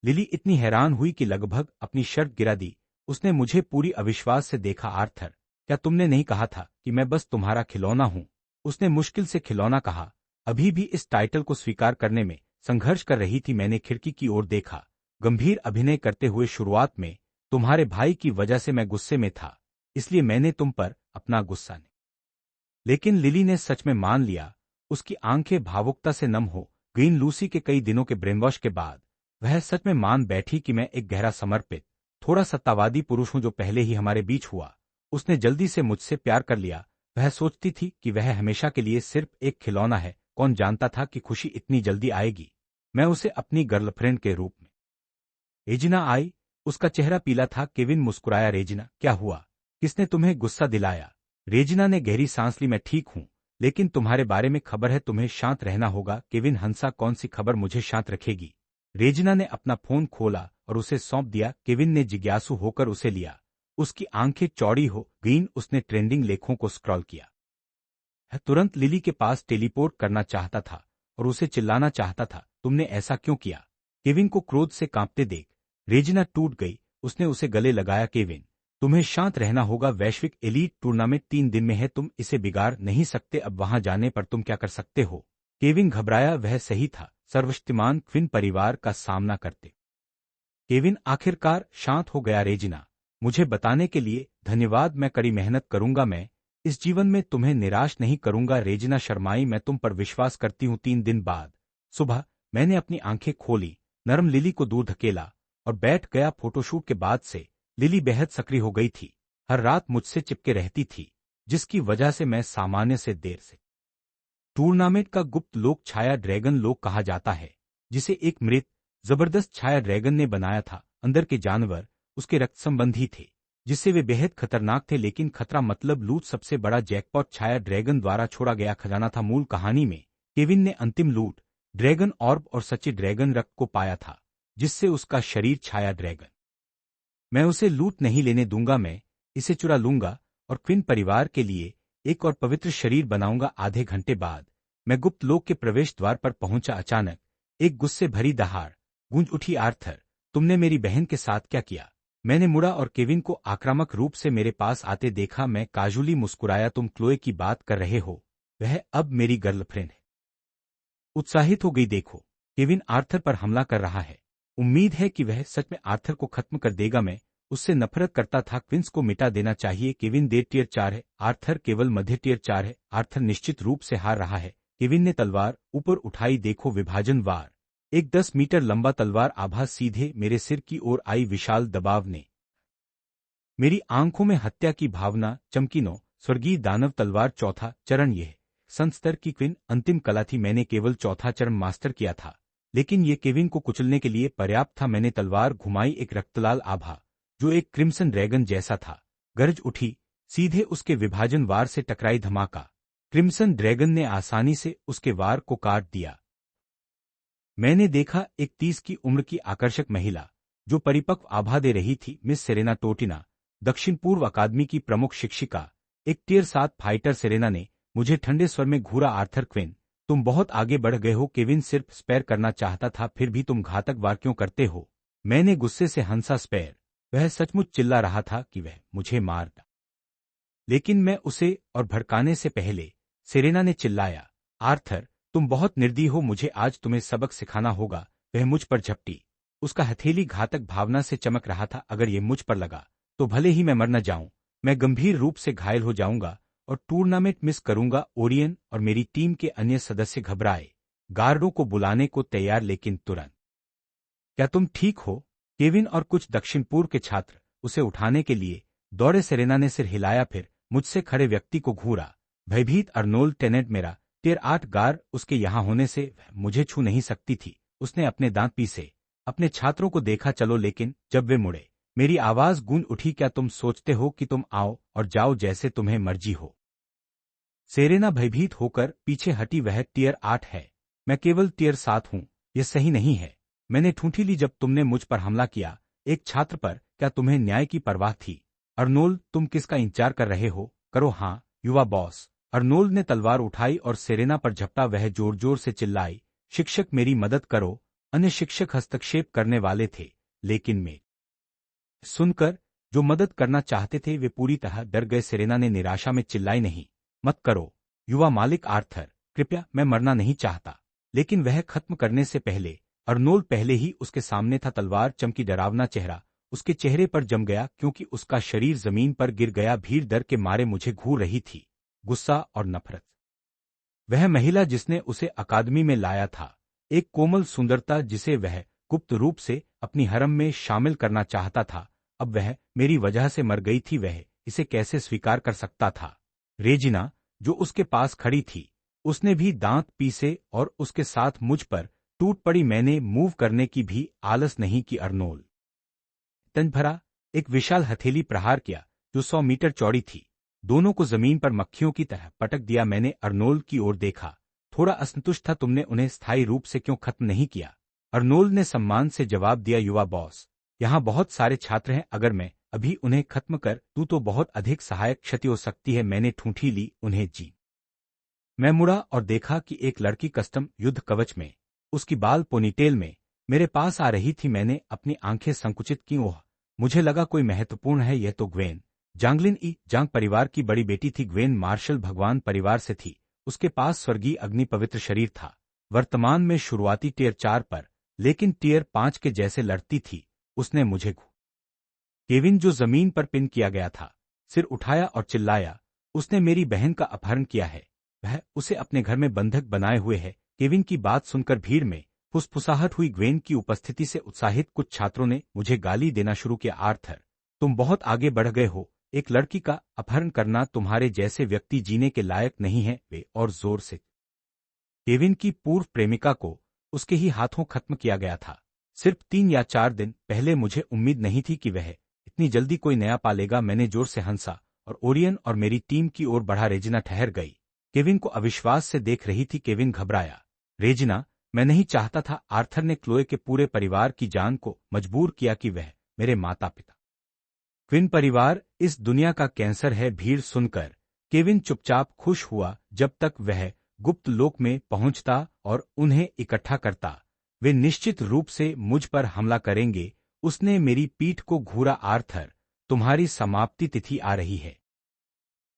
लिली इतनी हैरान हुई कि लगभग अपनी शर्ट गिरा दी। उसने मुझे पूरी अविश्वास से देखा। आर्थर, क्या तुमने नहीं कहा था कि मैं बस तुम्हारा खिलौना हूं? उसने मुश्किल से खिलौना कहा, अभी भी इस टाइटल को स्वीकार करने में संघर्ष कर रही थी। मैंने खिड़की की ओर देखा, गंभीर अभिनय करते हुए। शुरुआत में तुम्हारे भाई की वजह से मैं गुस्से में था, इसलिए मैंने तुम पर अपना गुस्सा नहीं। लेकिन लिली ने सच में मान लिया। उसकी आंखें भावुकता से नम हो गईं। लूसी के कई दिनों के ब्रेनवॉश के बाद वह सच में मान बैठी कि मैं एक गहरा समर्पित, थोड़ा सत्तावादी पुरुष हूं, जो पहले ही हमारे बीच हुआ। उसने जल्दी से मुझसे प्यार कर लिया। वह सोचती थी कि वह हमेशा के लिए सिर्फ एक खिलौना है। कौन जानता था कि खुशी इतनी जल्दी आएगी? मैं उसे अपनी गर्लफ्रेंड के रूप में। रेजिना आई। उसका चेहरा पीला था। केविन मुस्कुराया। रेजिना, क्या हुआ? किसने तुम्हें गुस्सा दिलाया? रेजिना ने गहरी सांस ली। मैं ठीक हूं, लेकिन तुम्हारे बारे में खबर है, तुम्हें शांत रहना होगा। केविन हंसा। कौन सी खबर मुझे शांत रखेगी? रेजिना ने अपना फोन खोला और उसे सौंप दिया। केविन ने जिज्ञासु होकर उसे लिया। उसकी आंखें चौड़ी हो गईं। उसने ट्रेंडिंग लेखों को स्क्रॉल किया। वह तुरंत लिली के पास टेलीपोर्ट करना चाहता था और उसे चिल्लाना चाहता था, तुमने ऐसा क्यों किया? केविन को क्रोध से कांपते देख रेजिना टूट गई। उसने उसे गले लगाया। केविन, तुम्हें शांत रहना होगा। वैश्विक एलीट टूर्नामेंट 3 दिन में है, तुम इसे बिगाड़ नहीं सकते। अब वहां जाने पर तुम क्या कर सकते हो? केविन घबराया। वह सही था, सर्वशक्तिमान क्विन परिवार का सामना करते। केविन आखिरकार शांत हो गया। रेजिना, मुझे बताने के लिए धन्यवाद। मैं कड़ी मेहनत करूंगा। मैं इस जीवन में तुम्हें निराश नहीं करूंगा। रेजिना शर्माई। मैं तुम पर विश्वास करती हूं। 3 दिन बाद सुबह मैंने अपनी आंखें खोली, नरम लिली को दूर धकेला और बैठ गया। फोटोशूट के बाद से लिली बेहद सक्रिय हो गई थी। हर रात मुझसे चिपके रहती थी, जिसकी वजह से मैं सामान्य से देर से। टूर्नामेंट का गुप्त लोक छाया ड्रैगन लोक कहा जाता है, जिसे एक मृत जबरदस्त छाया ड्रैगन ने बनाया था। अंदर के जानवर उसके रक्त संबंधी थे, जिससे वे बेहद खतरनाक थे। लेकिन खतरा मतलब लूट। सबसे बड़ा जैकपॉट छाया ड्रैगन द्वारा छोड़ा गया खजाना था। मूल कहानी में केविन ने अंतिम लूट ड्रैगन ऑर्ब और सच्चे ड्रैगन रक्त को पाया था, जिससे उसका शरीर छाया ड्रैगन। मैं उसे लूट नहीं लेने दूंगा। मैं इसे चुरा लूंगा और क्विन परिवार के लिए एक और पवित्र शरीर बनाऊंगा। आधे घंटे बाद मैं गुप्त लोक के प्रवेश द्वार पर पहुंचा। अचानक एक गुस्से भरी दहाड़ गूंज उठी। आर्थर, तुमने मेरी बहन के साथ क्या किया? मैंने मुड़ा और केविन को आक्रामक रूप से मेरे पास आते देखा। मैं काजुली मुस्कुराया। तुम क्लोए की बात कर रहे हो? वह अब मेरी गर्लफ्रेंड है। उत्साहित हो गई। देखो, केविन आर्थर पर हमला कर रहा है। उम्मीद है कि वह सच में आर्थर को खत्म कर देगा। मैं उससे नफरत करता था। क्विंस को मिटा देना चाहिए। केविन टियर 4 है, आर्थर केवल मध्य टियर 4 है। आर्थर निश्चित रूप से हार रहा है। केविन ने तलवार ऊपर उठाई। देखो, विभाजन वार। एक 10 मीटर लंबा तलवार आभास सीधे मेरे सिर की ओर आई। विशाल दबाव ने मेरी आंखों में हत्या की भावना चमकी। नो स्वर्गीय दानव तलवार। चौथा चरण। यह संस्तर की क्विन अंतिम कला थी। मैंने केवल चौथा चरण मास्टर किया था, लेकिन ये केविन को कुचलने के लिए पर्याप्त था। मैंने तलवार घुमाई। एक रक्तलाल आभा, जो एक क्रिम्सन ड्रैगन जैसा था, गरज उठी, सीधे उसके विभाजन वार से टकराई। धमाका। क्रिम्सन ड्रैगन ने आसानी से उसके वार को काट दिया। मैंने देखा एक 30 की उम्र की आकर्षक महिला, जो परिपक्व आभा दे रही थी, मिस सेरेना टोटिना, दक्षिण पूर्व अकादमी की प्रमुख शिक्षिका। एक टियर 7 फाइटर। सेरेना ने मुझे ठंडे स्वर में घूरा, आर्थर क्विन, तुम बहुत आगे बढ़ गए हो। केविन सिर्फ स्पेयर करना चाहता था, फिर भी तुम घातक वार क्यों करते हो? मैंने गुस्से से हंसा। स्पेयर? वह सचमुच चिल्ला रहा था कि वह मुझे मार डाले। लेकिन मैं उसे, और भड़काने से पहले सेरेना ने चिल्लाया, आर्थर तुम बहुत निर्दयी हो, मुझे आज तुम्हें सबक सिखाना होगा। वह मुझ पर झपटी। उसका हथेली घातक भावना से चमक रहा था। अगर ये मुझ पर लगा तो भले ही मैं मर न जाऊं, मैं गंभीर रूप से घायल हो जाऊंगा और टूर्नामेंट मिस करूंगा। ओरियन और मेरी टीम के अन्य सदस्य घबराए, गार्डों को बुलाने को तैयार, लेकिन तुरंत। क्या तुम ठीक हो? केविन और कुछ दक्षिण पूर्व के छात्र उसे उठाने के लिए दौड़े। सेरेना ने सिर हिलाया, फिर मुझसे खड़े व्यक्ति को घूरा। भयभीत अर्नोल्ड टेनेंट, मेरा टियर 8 गार्ड, उसके यहां होने से मुझे छू नहीं सकती थी। उसने अपने दांत पीसे, अपने छात्रों को देखा। चलो, लेकिन जब वे मुड़े, मेरी आवाज गूंज उठी, क्या तुम सोचते हो कि तुम आओ और जाओ जैसे तुम्हें मर्जी हो? सेरेना भयभीत होकर पीछे हटी। वह टियर 8 है, मैं केवल टियर 7 हूं। यह सही नहीं है। मैंने ठूंठी ली जब तुमने मुझ पर हमला किया, एक छात्र पर। क्या तुम्हें न्याय की परवाह थी? अर्नोल्ड, तुम किसका इंतजार कर रहे हो? करो हाँ, युवा बॉस। अर्नोल्ड ने तलवार उठाई और सेरेना पर झपटा। वह जोर जोर से चिल्लाई, शिक्षक मेरी मदद करो। अन्य शिक्षक हस्तक्षेप करने वाले थे, लेकिन मैं सुनकर जो मदद करना चाहते थे वे पूरी तरह डर गए। सेरेना ने निराशा में चिल्लाई, नहीं, मत करो युवा मालिक आर्थर, कृपया, मैं मरना नहीं चाहता। लेकिन वह खत्म करने से पहले अर्नोल्ड पहले ही उसके सामने था। तलवार चमकी, डरावना चेहरा उसके चेहरे पर जम गया, क्योंकि उसका शरीर जमीन पर गिर गया। भीड़ डर के मारे मुझे घूर रही थी, गुस्सा और नफरत। वह महिला जिसने उसे अकादमी में लाया था, एक कोमल सुंदरता जिसे वह गुप्त रूप से अपनी हरम में शामिल करना चाहता था, अब वह मेरी वजह से मर गई थी। वह इसे कैसे स्वीकार कर सकता था? रेजिना, जो उसके पास खड़ी थी, उसने भी दांत पीसे और उसके साथ मुझ पर टूट पड़ी। मैंने मूव करने की भी आलस नहीं की। अर्नोल्ड तंज भरा, एक विशाल हथेली प्रहार किया जो 100 मीटर चौड़ी थी। दोनों को जमीन पर मक्खियों की तरह पटक दिया। मैंने अर्नोल्ड की ओर देखा, थोड़ा असंतुष्ट था। तुमने उन्हें स्थायी रूप से क्यों खत्म नहीं किया? अर्नोल्ड ने सम्मान से जवाब दिया, युवा बॉस, यहाँ बहुत सारे छात्र हैं, अगर मैं अभी उन्हें खत्म कर दूं तो बहुत अधिक सहायक क्षति हो सकती है। मैंने ठूंठी ली उन्हें जी। मैं मुड़ा और देखा कि एक लड़की कस्टम युद्ध कवच में, उसकी बाल पोनीटेल में, मेरे पास आ रही थी। मैंने अपनी आंखें संकुचित की। ओह, मुझे लगा कोई महत्वपूर्ण है। यह तो ग्वेन जांगलिन ई जांग परिवार की बड़ी बेटी थी। ग्वेन मार्शल भगवान परिवार से थी। उसके पास स्वर्गीय अग्नि पवित्र शरीर था। वर्तमान में शुरुआती टियर 4 पर, लेकिन टियर 5 के जैसे लड़ती थी। उसने मुझे केविन, जो जमीन पर पिन किया गया था, सिर उठाया और चिल्लाया, उसने मेरी बहन का अपहरण किया है। वह उसे अपने घर में बंधक बनाए हुए है। केविन की बात सुनकर भीड़ में फुसफुसाहट हुई। ग्वेन की उपस्थिति से उत्साहित कुछ छात्रों ने मुझे गाली देना शुरू किया, आर्थर तुम बहुत आगे बढ़ गए हो। एक लड़की का अपहरण करना तुम्हारे जैसे व्यक्ति जीने के लायक नहीं है। वे और जोर से केविन की पूर्व प्रेमिका को उसके ही हाथों खत्म किया गया था। सिर्फ 3 या 4 दिन पहले मुझे उम्मीद नहीं थी कि वह इतनी जल्दी कोई नया पालेगा। मैंने जोर से हंसा और ओरियन और मेरी टीम की ओर बढ़ा। रेजिना ठहर गई, केविन को अविश्वास से देख रही थी। केविन घबराया, रेजिना, मैं नहीं चाहता था। आर्थर ने क्लोए के पूरे परिवार की जान को मजबूर किया कि वह मेरे माता पिता। क्विन परिवार इस दुनिया का कैंसर है। भीड़ सुनकर केविन चुपचाप खुश हुआ। जब तक वह गुप्त लोक में पहुंचता और उन्हें इकट्ठा करता, वे निश्चित रूप से मुझ पर हमला करेंगे। उसने मेरी पीठ को घूरा, आर्थर तुम्हारी समाप्ति तिथि आ रही है।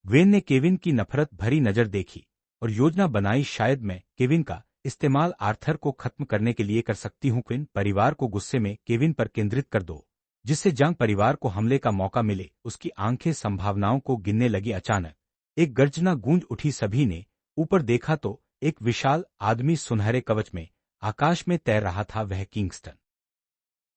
ग्वेन ने केविन की नफरत भरी नजर देखी और योजना बनाई, शायद मैं केविन का इस्तेमाल आर्थर को खत्म करने के लिए कर सकती हूँ। क्विन परिवार को गुस्से में केविन पर केंद्रित कर दो, जिससे जांग परिवार को हमले का मौका मिले। उसकी आंखें संभावनाओं को गिनने लगी। अचानक एक गर्जना गूंज उठी। सभी ने ऊपर देखा तो एक विशाल आदमी सुनहरे कवच में आकाश में तैर रहा था। वह किंगस्टन।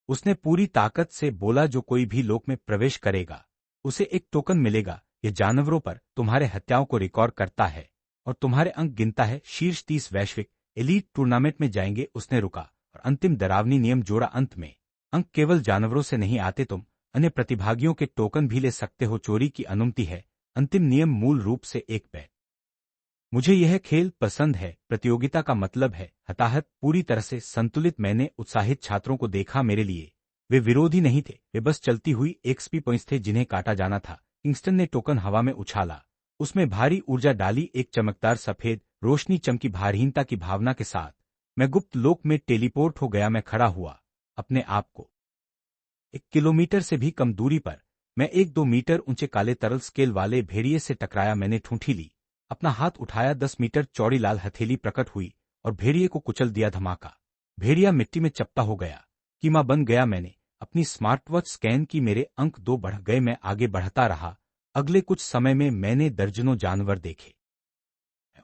उसने पूरी ताकत से बोला, जो कोई भी लोक में प्रवेश करेगा उसे एक टोकन मिलेगा। यह जानवरों पर तुम्हारे हत्याओं को रिकॉर्ड करता है और तुम्हारे अंक गिनता है। शीर्ष 30 वैश्विक एलीट टूर्नामेंट में जाएंगे। उसने रुका और अंतिम डरावनी नियम जोड़ा, अंत में अंक केवल जानवरों से नहीं आते, तुम अन्य प्रतिभागियों के टोकन भी ले सकते हो। चोरी की अनुमति है। अंतिम नियम मूल रूप से एक बैट। मुझे यह खेल पसंद है। प्रतियोगिता का मतलब है हताहत, पूरी तरह से संतुलित। मैंने उत्साहित छात्रों को देखा। मेरे लिए वे विरोधी नहीं थे, वे बस चलती हुई एक्सपी पॉइंट्स थे जिन्हें काटा जाना था। किंगस्टन ने टोकन हवा में उछाला, उसमें भारी ऊर्जा डाली। एक चमकदार सफेद रोशनी चमकी। भारहीनता की भावना के साथ मैं गुप्त लोक में टेलीपोर्ट हो गया। मैं खड़ा हुआ अपने आप को 1 किलोमीटर से भी कम दूरी पर। मैं 1-2 मीटर ऊंचे काले तरल स्केल वाले भेड़िए से टकराया। मैंने ठूंठी ली, अपना हाथ उठाया। 10 मीटर चौड़ी लाल हथेली प्रकट हुई और भेड़िए को कुचल दिया। धमाका, भेड़िया मिट्टी में चपटा हो गया, कीमा बन गया। मैंने अपनी स्मार्टवॉच स्कैन की, मेरे अंक 2 बढ़ गए। मैं आगे बढ़ता रहा। अगले कुछ समय में मैंने दर्जनों जानवर देखे,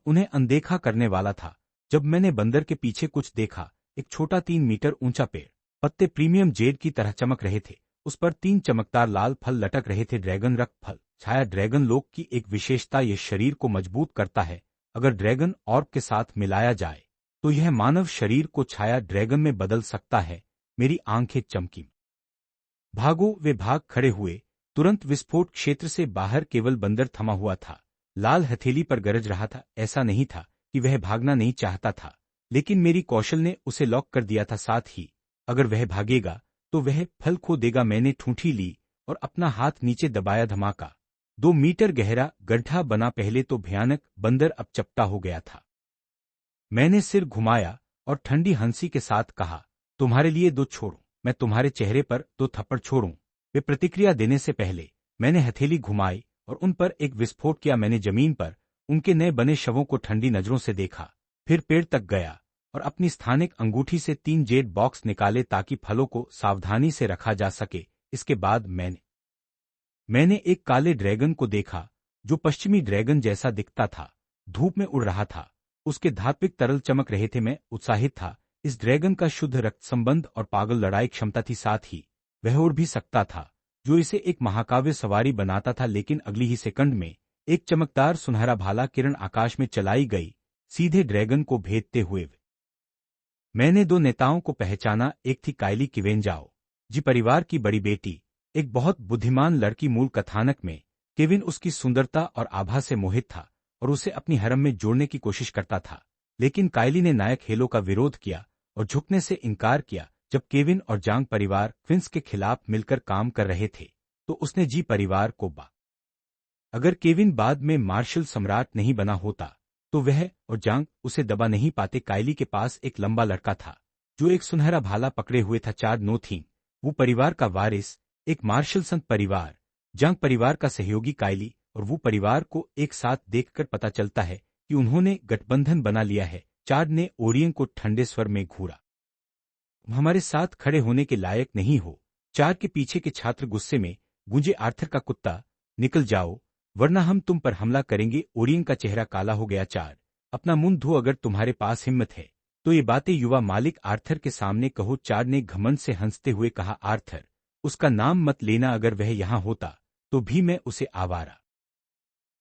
उन्हें अनदेखा करने वाला था। जब मैंने बंदर के पीछे कुछ देखा, एक छोटा 3 मीटर ऊंचा पेड़, पत्ते प्रीमियम जेड की तरह चमक रहे थे। उस पर 3 चमकदार लाल फल लटक रहे थे। ड्रैगन रक्त फल। छाया ड्रैगन लोक की एक विशेषता, यह शरीर को मजबूत करता है। अगर ड्रैगन ऑर्ब के साथ मिलाया जाए तो यह मानव शरीर को छाया ड्रैगन में बदल सकता है। मेरी आंखें चमकी। भागो, वे भाग खड़े हुए। तुरंत विस्फोट क्षेत्र से बाहर केवल बंदर थमा हुआ था, लाल हथेली पर गरज रहा था। ऐसा नहीं था कि वह भागना नहीं चाहता था, लेकिन मेरी कौशल ने उसे लॉक कर दिया था। साथ ही अगर वह भागेगा तो वह फल खो देगा। मैंने ठूंठी ली और अपना हाथ नीचे दबाया। धमाका, 2 मीटर गहरा गड्ढा बना। पहले तो भयानक, बंदर अब चपटा हो गया था। मैंने सिर घुमाया और ठंडी हंसी के साथ कहा, तुम्हारे लिए 2 छोड़ूं? मैं तुम्हारे चेहरे पर 2 थप्पड़ छोड़ूं? वे प्रतिक्रिया देने से पहले मैंने हथेली घुमाई और उन पर एक विस्फोट किया। मैंने जमीन पर उनके नए बने शवों को ठंडी नजरों से देखा, फिर पेड़ तक गया और अपनी स्थानिक अंगूठी से 3 जेड बॉक्स निकाले ताकि फलों को सावधानी से रखा जा सके। इसके बाद मैंने एक काले ड्रैगन को देखा जो पश्चिमी ड्रैगन जैसा दिखता था, धूप में उड़ रहा था। उसके धात्विक तरल चमक रहे थे। मैं उत्साहित था। इस ड्रैगन का शुद्ध रक्त संबंध और पागल लड़ाई क्षमता थी। साथ ही वह उड़ भी सकता था, जो इसे एक महाकाव्य सवारी बनाता था। लेकिन अगली ही सेकंड में एक चमकदार सुनहरा भाला किरण आकाश में चलाई गई, सीधे ड्रैगन को भेदते हुए। मैंने 2 नेताओं को पहचाना। एक थी काइली किवेंजाओ जी, परिवार की बड़ी बेटी, एक बहुत बुद्धिमान लड़की। मूल कथानक में केविन उसकी सुंदरता और आभा से मोहित था और उसे अपनी हरम में जोड़ने की कोशिश करता था। लेकिन काइली ने नायक हेलो का विरोध किया और झुकने से इनकार किया। जब केविन और जांग परिवार क्विंस के खिलाफ मिलकर काम कर रहे थे तो उसने जी परिवार को अगर केविन बाद में मार्शल सम्राट नहीं बना होता तो वह और जांग उसे दबा नहीं पाते। काइली के पास एक लंबा लड़का था जो एक सुनहरा भाला पकड़े हुए था। 4 नो थी। वो परिवार का वारिस, एक मार्शल संत परिवार, जांग परिवार का सहयोगी। काइली और वो परिवार को एक साथ देखकर पता चलता है कि उन्होंने गठबंधन बना लिया है। 4 ने ओरियन को ठंडे स्वर में घूरा, हमारे साथ खड़े होने के लायक नहीं हो। 4 के पीछे के छात्र गुस्से में गूंजे, आर्थर का कुत्ता, निकल जाओ वरना हम तुम पर हमला करेंगे। ओरियन का चेहरा काला हो गया। 4, अपना मुंह धो, अगर तुम्हारे पास हिम्मत है तो ये बातें युवा मालिक आर्थर के सामने कहो। 4 ने घमंड से हंसते हुए कहा, आर्थर, उसका नाम मत लेना। अगर वह यहां होता तो भी मैं उसे आवारा।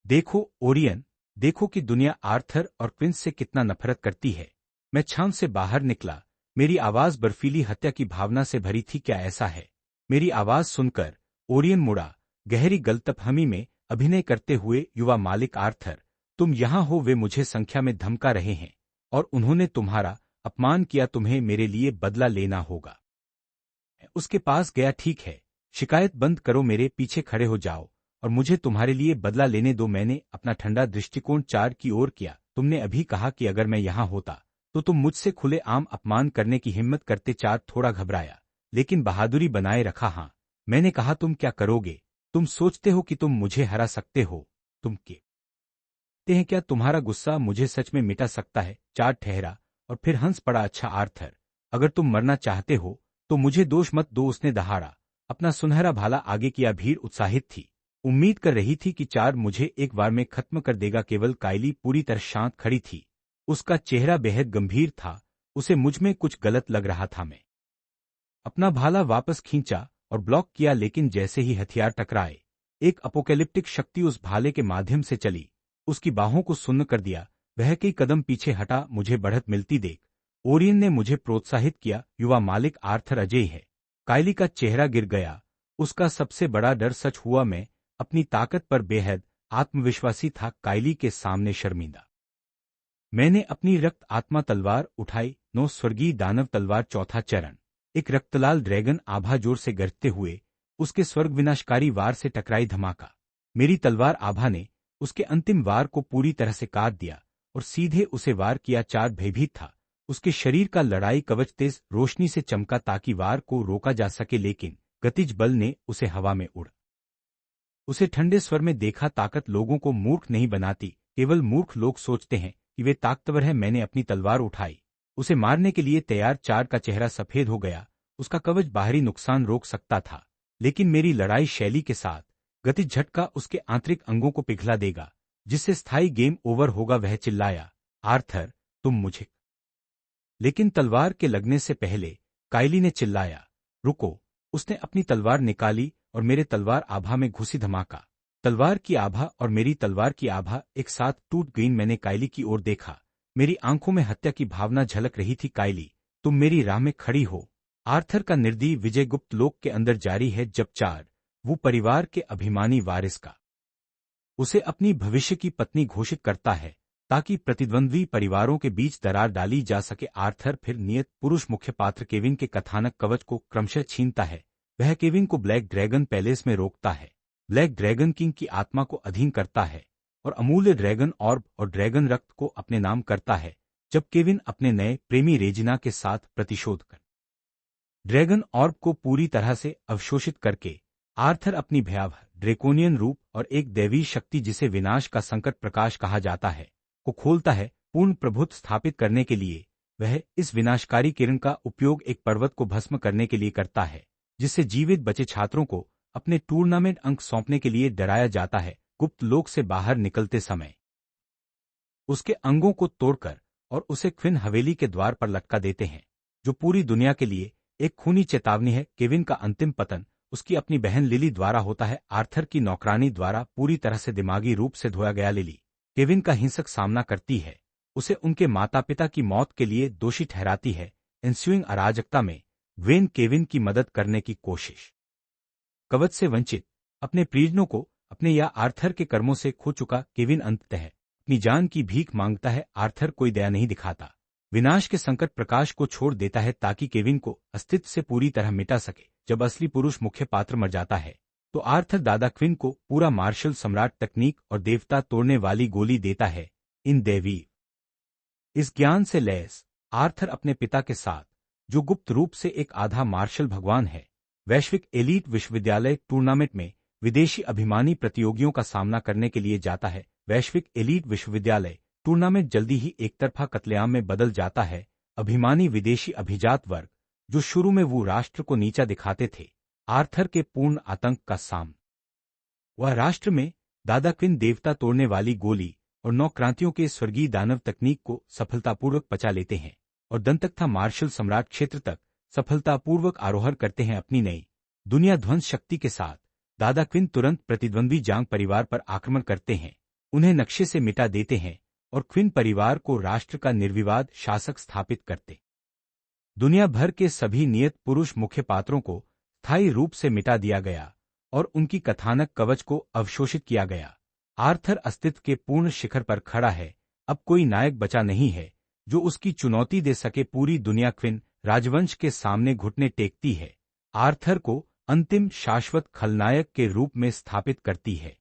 देखो ओरियन, देखो कि दुनिया आर्थर और क्विंस से कितना नफरत करती है। मैं छांव से बाहर निकला, मेरी आवाज बर्फीली हत्या की भावना से भरी थी। क्या ऐसा है? मेरी आवाज सुनकर ओरियन मुड़ा, गहरी गलतफहमी में अभिनय करते हुए, युवा मालिक आर्थर, तुम यहां हो। वे मुझे संख्या में धमका रहे हैं और उन्होंने तुम्हारा अपमान किया। तुम्हें मेरे लिए बदला लेना होगा। उसके पास गया, ठीक है, शिकायत बंद करो, मेरे पीछे खड़े हो जाओ और मुझे तुम्हारे लिए बदला लेने दो। मैंने अपना ठंडा दृष्टिकोण 4 की ओर किया। तुमने अभी कहा कि अगर मैं यहां होता तो तुम मुझसे खुले आम अपमान करने की हिम्मत करते। 4 थोड़ा घबराया लेकिन बहादुरी बनाए रखा। हाँ, मैंने कहा, तुम क्या करोगे? तुम सोचते हो कि तुम मुझे हरा सकते हो? तुम कहते हैं क्या तुम्हारा गुस्सा मुझे सच में मिटा सकता है? 4 ठहरा और फिर हंस पड़ा। अच्छा आर्थर, अगर तुम मरना चाहते हो तो मुझे दोष मत दो। उसने दहाड़ा, अपना सुनहरा भाला आगे किया। भीड़ उत्साहित थी, उम्मीद कर रही थी कि 4 मुझे एक बार में खत्म कर देगा। केवल काइली पूरी तरह शांत खड़ी थी, उसका चेहरा बेहद गंभीर था। उसे मुझ में कुछ गलत लग रहा था। मैं अपना भाला वापस खींचा और ब्लॉक किया, लेकिन जैसे ही हथियार टकराए, एक अपोकैलिप्टिक शक्ति उस भाले के माध्यम से चली, उसकी बाहों को सुन्न कर दिया। वह कई कदम पीछे हटा। मुझे बढ़त मिलती देख ओरियन ने मुझे प्रोत्साहित किया, युवा मालिक आर्थर अजय है। काइली का चेहरा गिर गया, उसका सबसे बड़ा डर सच हुआ। मैं अपनी ताकत पर बेहद आत्मविश्वासी था, काइली के सामने शर्मिंदा मैंने अपनी रक्त आत्मा तलवार उठाई। 9 स्वर्गीय दानव तलवार। चौथा चरण। एक रक्तलाल ड्रैगन आभा जोर से गरजते हुए उसके स्वर्ग विनाशकारी वार से टकराई। धमाका। मेरी तलवार आभा ने उसके अंतिम वार को पूरी तरह से काट दिया और सीधे उसे वार किया। चार भयभीत था। उसके शरीर का लड़ाई कवच तेज रोशनी से चमका ताकि वार को रोका जा सके, लेकिन गतिज बल ने उसे हवा में उड़ उसे ठंडे स्वर में देखा। ताकत लोगों को मूर्ख नहीं बनाती, केवल मूर्ख लोग सोचते हैं कि वे ताकतवर हैं। मैंने अपनी तलवार उठाई, उसे मारने के लिए तैयार। चार का चेहरा सफेद हो गया। उसका कवच बाहरी नुकसान रोक सकता था, लेकिन मेरी लड़ाई शैली के साथ गतिज झटका उसके आंतरिक अंगों को पिघला देगा, जिससे स्थायी गेम ओवर होगा। वह चिल्लाया, आर्थर, तुम मुझे। लेकिन तलवार के लगने से पहले काइली ने चिल्लाया, रुको। उसने अपनी तलवार निकाली और मेरे तलवार आभा में घुसी। धमाका। तलवार की आभा और मेरी तलवार की आभा एक साथ टूट गई। मैंने काइली की ओर देखा। मेरी आंखों में हत्या की भावना झलक रही थी। काइली, तुम मेरी राह में खड़ी हो। आर्थर का निर्दयी विजय गुप्त लोक के अंदर जारी है। जब चार वो परिवार के अभिमानी वारिस का उसे अपनी भविष्य की पत्नी घोषित करता है ताकि प्रतिद्वंद्वी परिवारों के बीच दरार डाली जा सके। आर्थर फिर नियत पुरुष मुख्य पात्र केविन के कथानक कवच को क्रमशः छीनता है। वह केविन को ब्लैक ड्रैगन पैलेस में रोकता है, ब्लैक ड्रैगन किंग की आत्मा को अधीन करता है और अमूल्य ड्रैगन ऑर्ब और ड्रैगन रक्त को अपने नाम करता है। जब केविन अपने नए प्रेमी रेजिना के साथ प्रतिशोध कर ड्रैगन ऑर्ब को पूरी तरह से अवशोषित करके आर्थर अपनी भयावह ड्रेकोनियन रूप और एक दैवीय शक्ति जिसे विनाश का संकट प्रकाश कहा जाता है को खोलता है। पूर्ण प्रभुत्व स्थापित करने के लिए वह इस विनाशकारी किरण का उपयोग एक पर्वत को भस्म करने के लिए करता है, जिससे जीवित बचे छात्रों को अपने टूर्नामेंट अंक सौंपने के लिए डराया जाता है। गुप्त लोक से बाहर निकलते समय उसके अंगों को तोड़कर और उसे क्विन हवेली के द्वार पर लटका देते हैं, जो पूरी दुनिया के लिए एक खूनी चेतावनी है। केविन का अंतिम पतन उसकी अपनी बहन लिली द्वारा होता है, आर्थर की नौकरानी द्वारा पूरी तरह से दिमागी रूप से धोया गया। लिली केविन का हिंसक सामना करती है, उसे उनके माता पिता की मौत के लिए दोषी ठहराती है। एंस्यूइंग अराजकता में ग्वेन केविन की मदद करने की कोशिश। कवच से वंचित अपने प्रियजनों को अपने या आर्थर के कर्मों से खो चुका केविन अंततः अपनी जान की भीख मांगता है। आर्थर कोई दया नहीं दिखाता, विनाश के संकट प्रकाश को छोड़ देता है ताकि केविन को अस्तित्व से पूरी तरह मिटा सके। जब असली पुरुष मुख्य पात्र मर जाता है तो आर्थर दादा क्विन को पूरा मार्शल सम्राट तकनीक और देवता तोड़ने वाली गोली देता है। इन दैवी इस ज्ञान से लैस आर्थर अपने पिता के साथ, जो गुप्त रूप से एक आधा मार्शल भगवान है, वैश्विक एलीट विश्वविद्यालय टूर्नामेंट में विदेशी अभिमानी प्रतियोगियों का सामना करने के लिए जाता है। वैश्विक एलीट विश्वविद्यालय टूर्नामेंट जल्दी ही एकतरफा कत्लेआम में बदल जाता है। अभिमानी विदेशी अभिजात वर्ग, जो शुरू में वो राष्ट्र को नीचा दिखाते थे, आर्थर के पूर्ण आतंक का सामना वह राष्ट्र में दादा क्विन देवता तोड़ने वाली गोली और 9 क्रांतियों के स्वर्गीय दानव तकनीक को सफलतापूर्वक पचा लेते हैं और दंतकथा मार्शल सम्राट क्षेत्र तक सफलतापूर्वक आरोहण करते हैं। अपनी नई दुनिया ध्वंस शक्ति के साथ दादा क्विन तुरंत प्रतिद्वंद्वी जांग परिवार पर आक्रमण करते हैं, उन्हें नक्शे से मिटा देते हैं और क्विन परिवार को राष्ट्र का निर्विवाद शासक स्थापित करते दुनिया भर के सभी नियत पुरुष मुख्य पात्रों को स्थायी रूप से मिटा दिया गया और उनकी कथानक कवच को अवशोषित किया गया। आर्थर अस्तित्व के पूर्ण शिखर पर खड़ा है। अब कोई नायक बचा नहीं है जो उसकी चुनौती दे सके। पूरी दुनिया क्विन राजवंश के सामने घुटने टेकती है, आर्थर को अंतिम शाश्वत खलनायक के रूप में स्थापित करती है।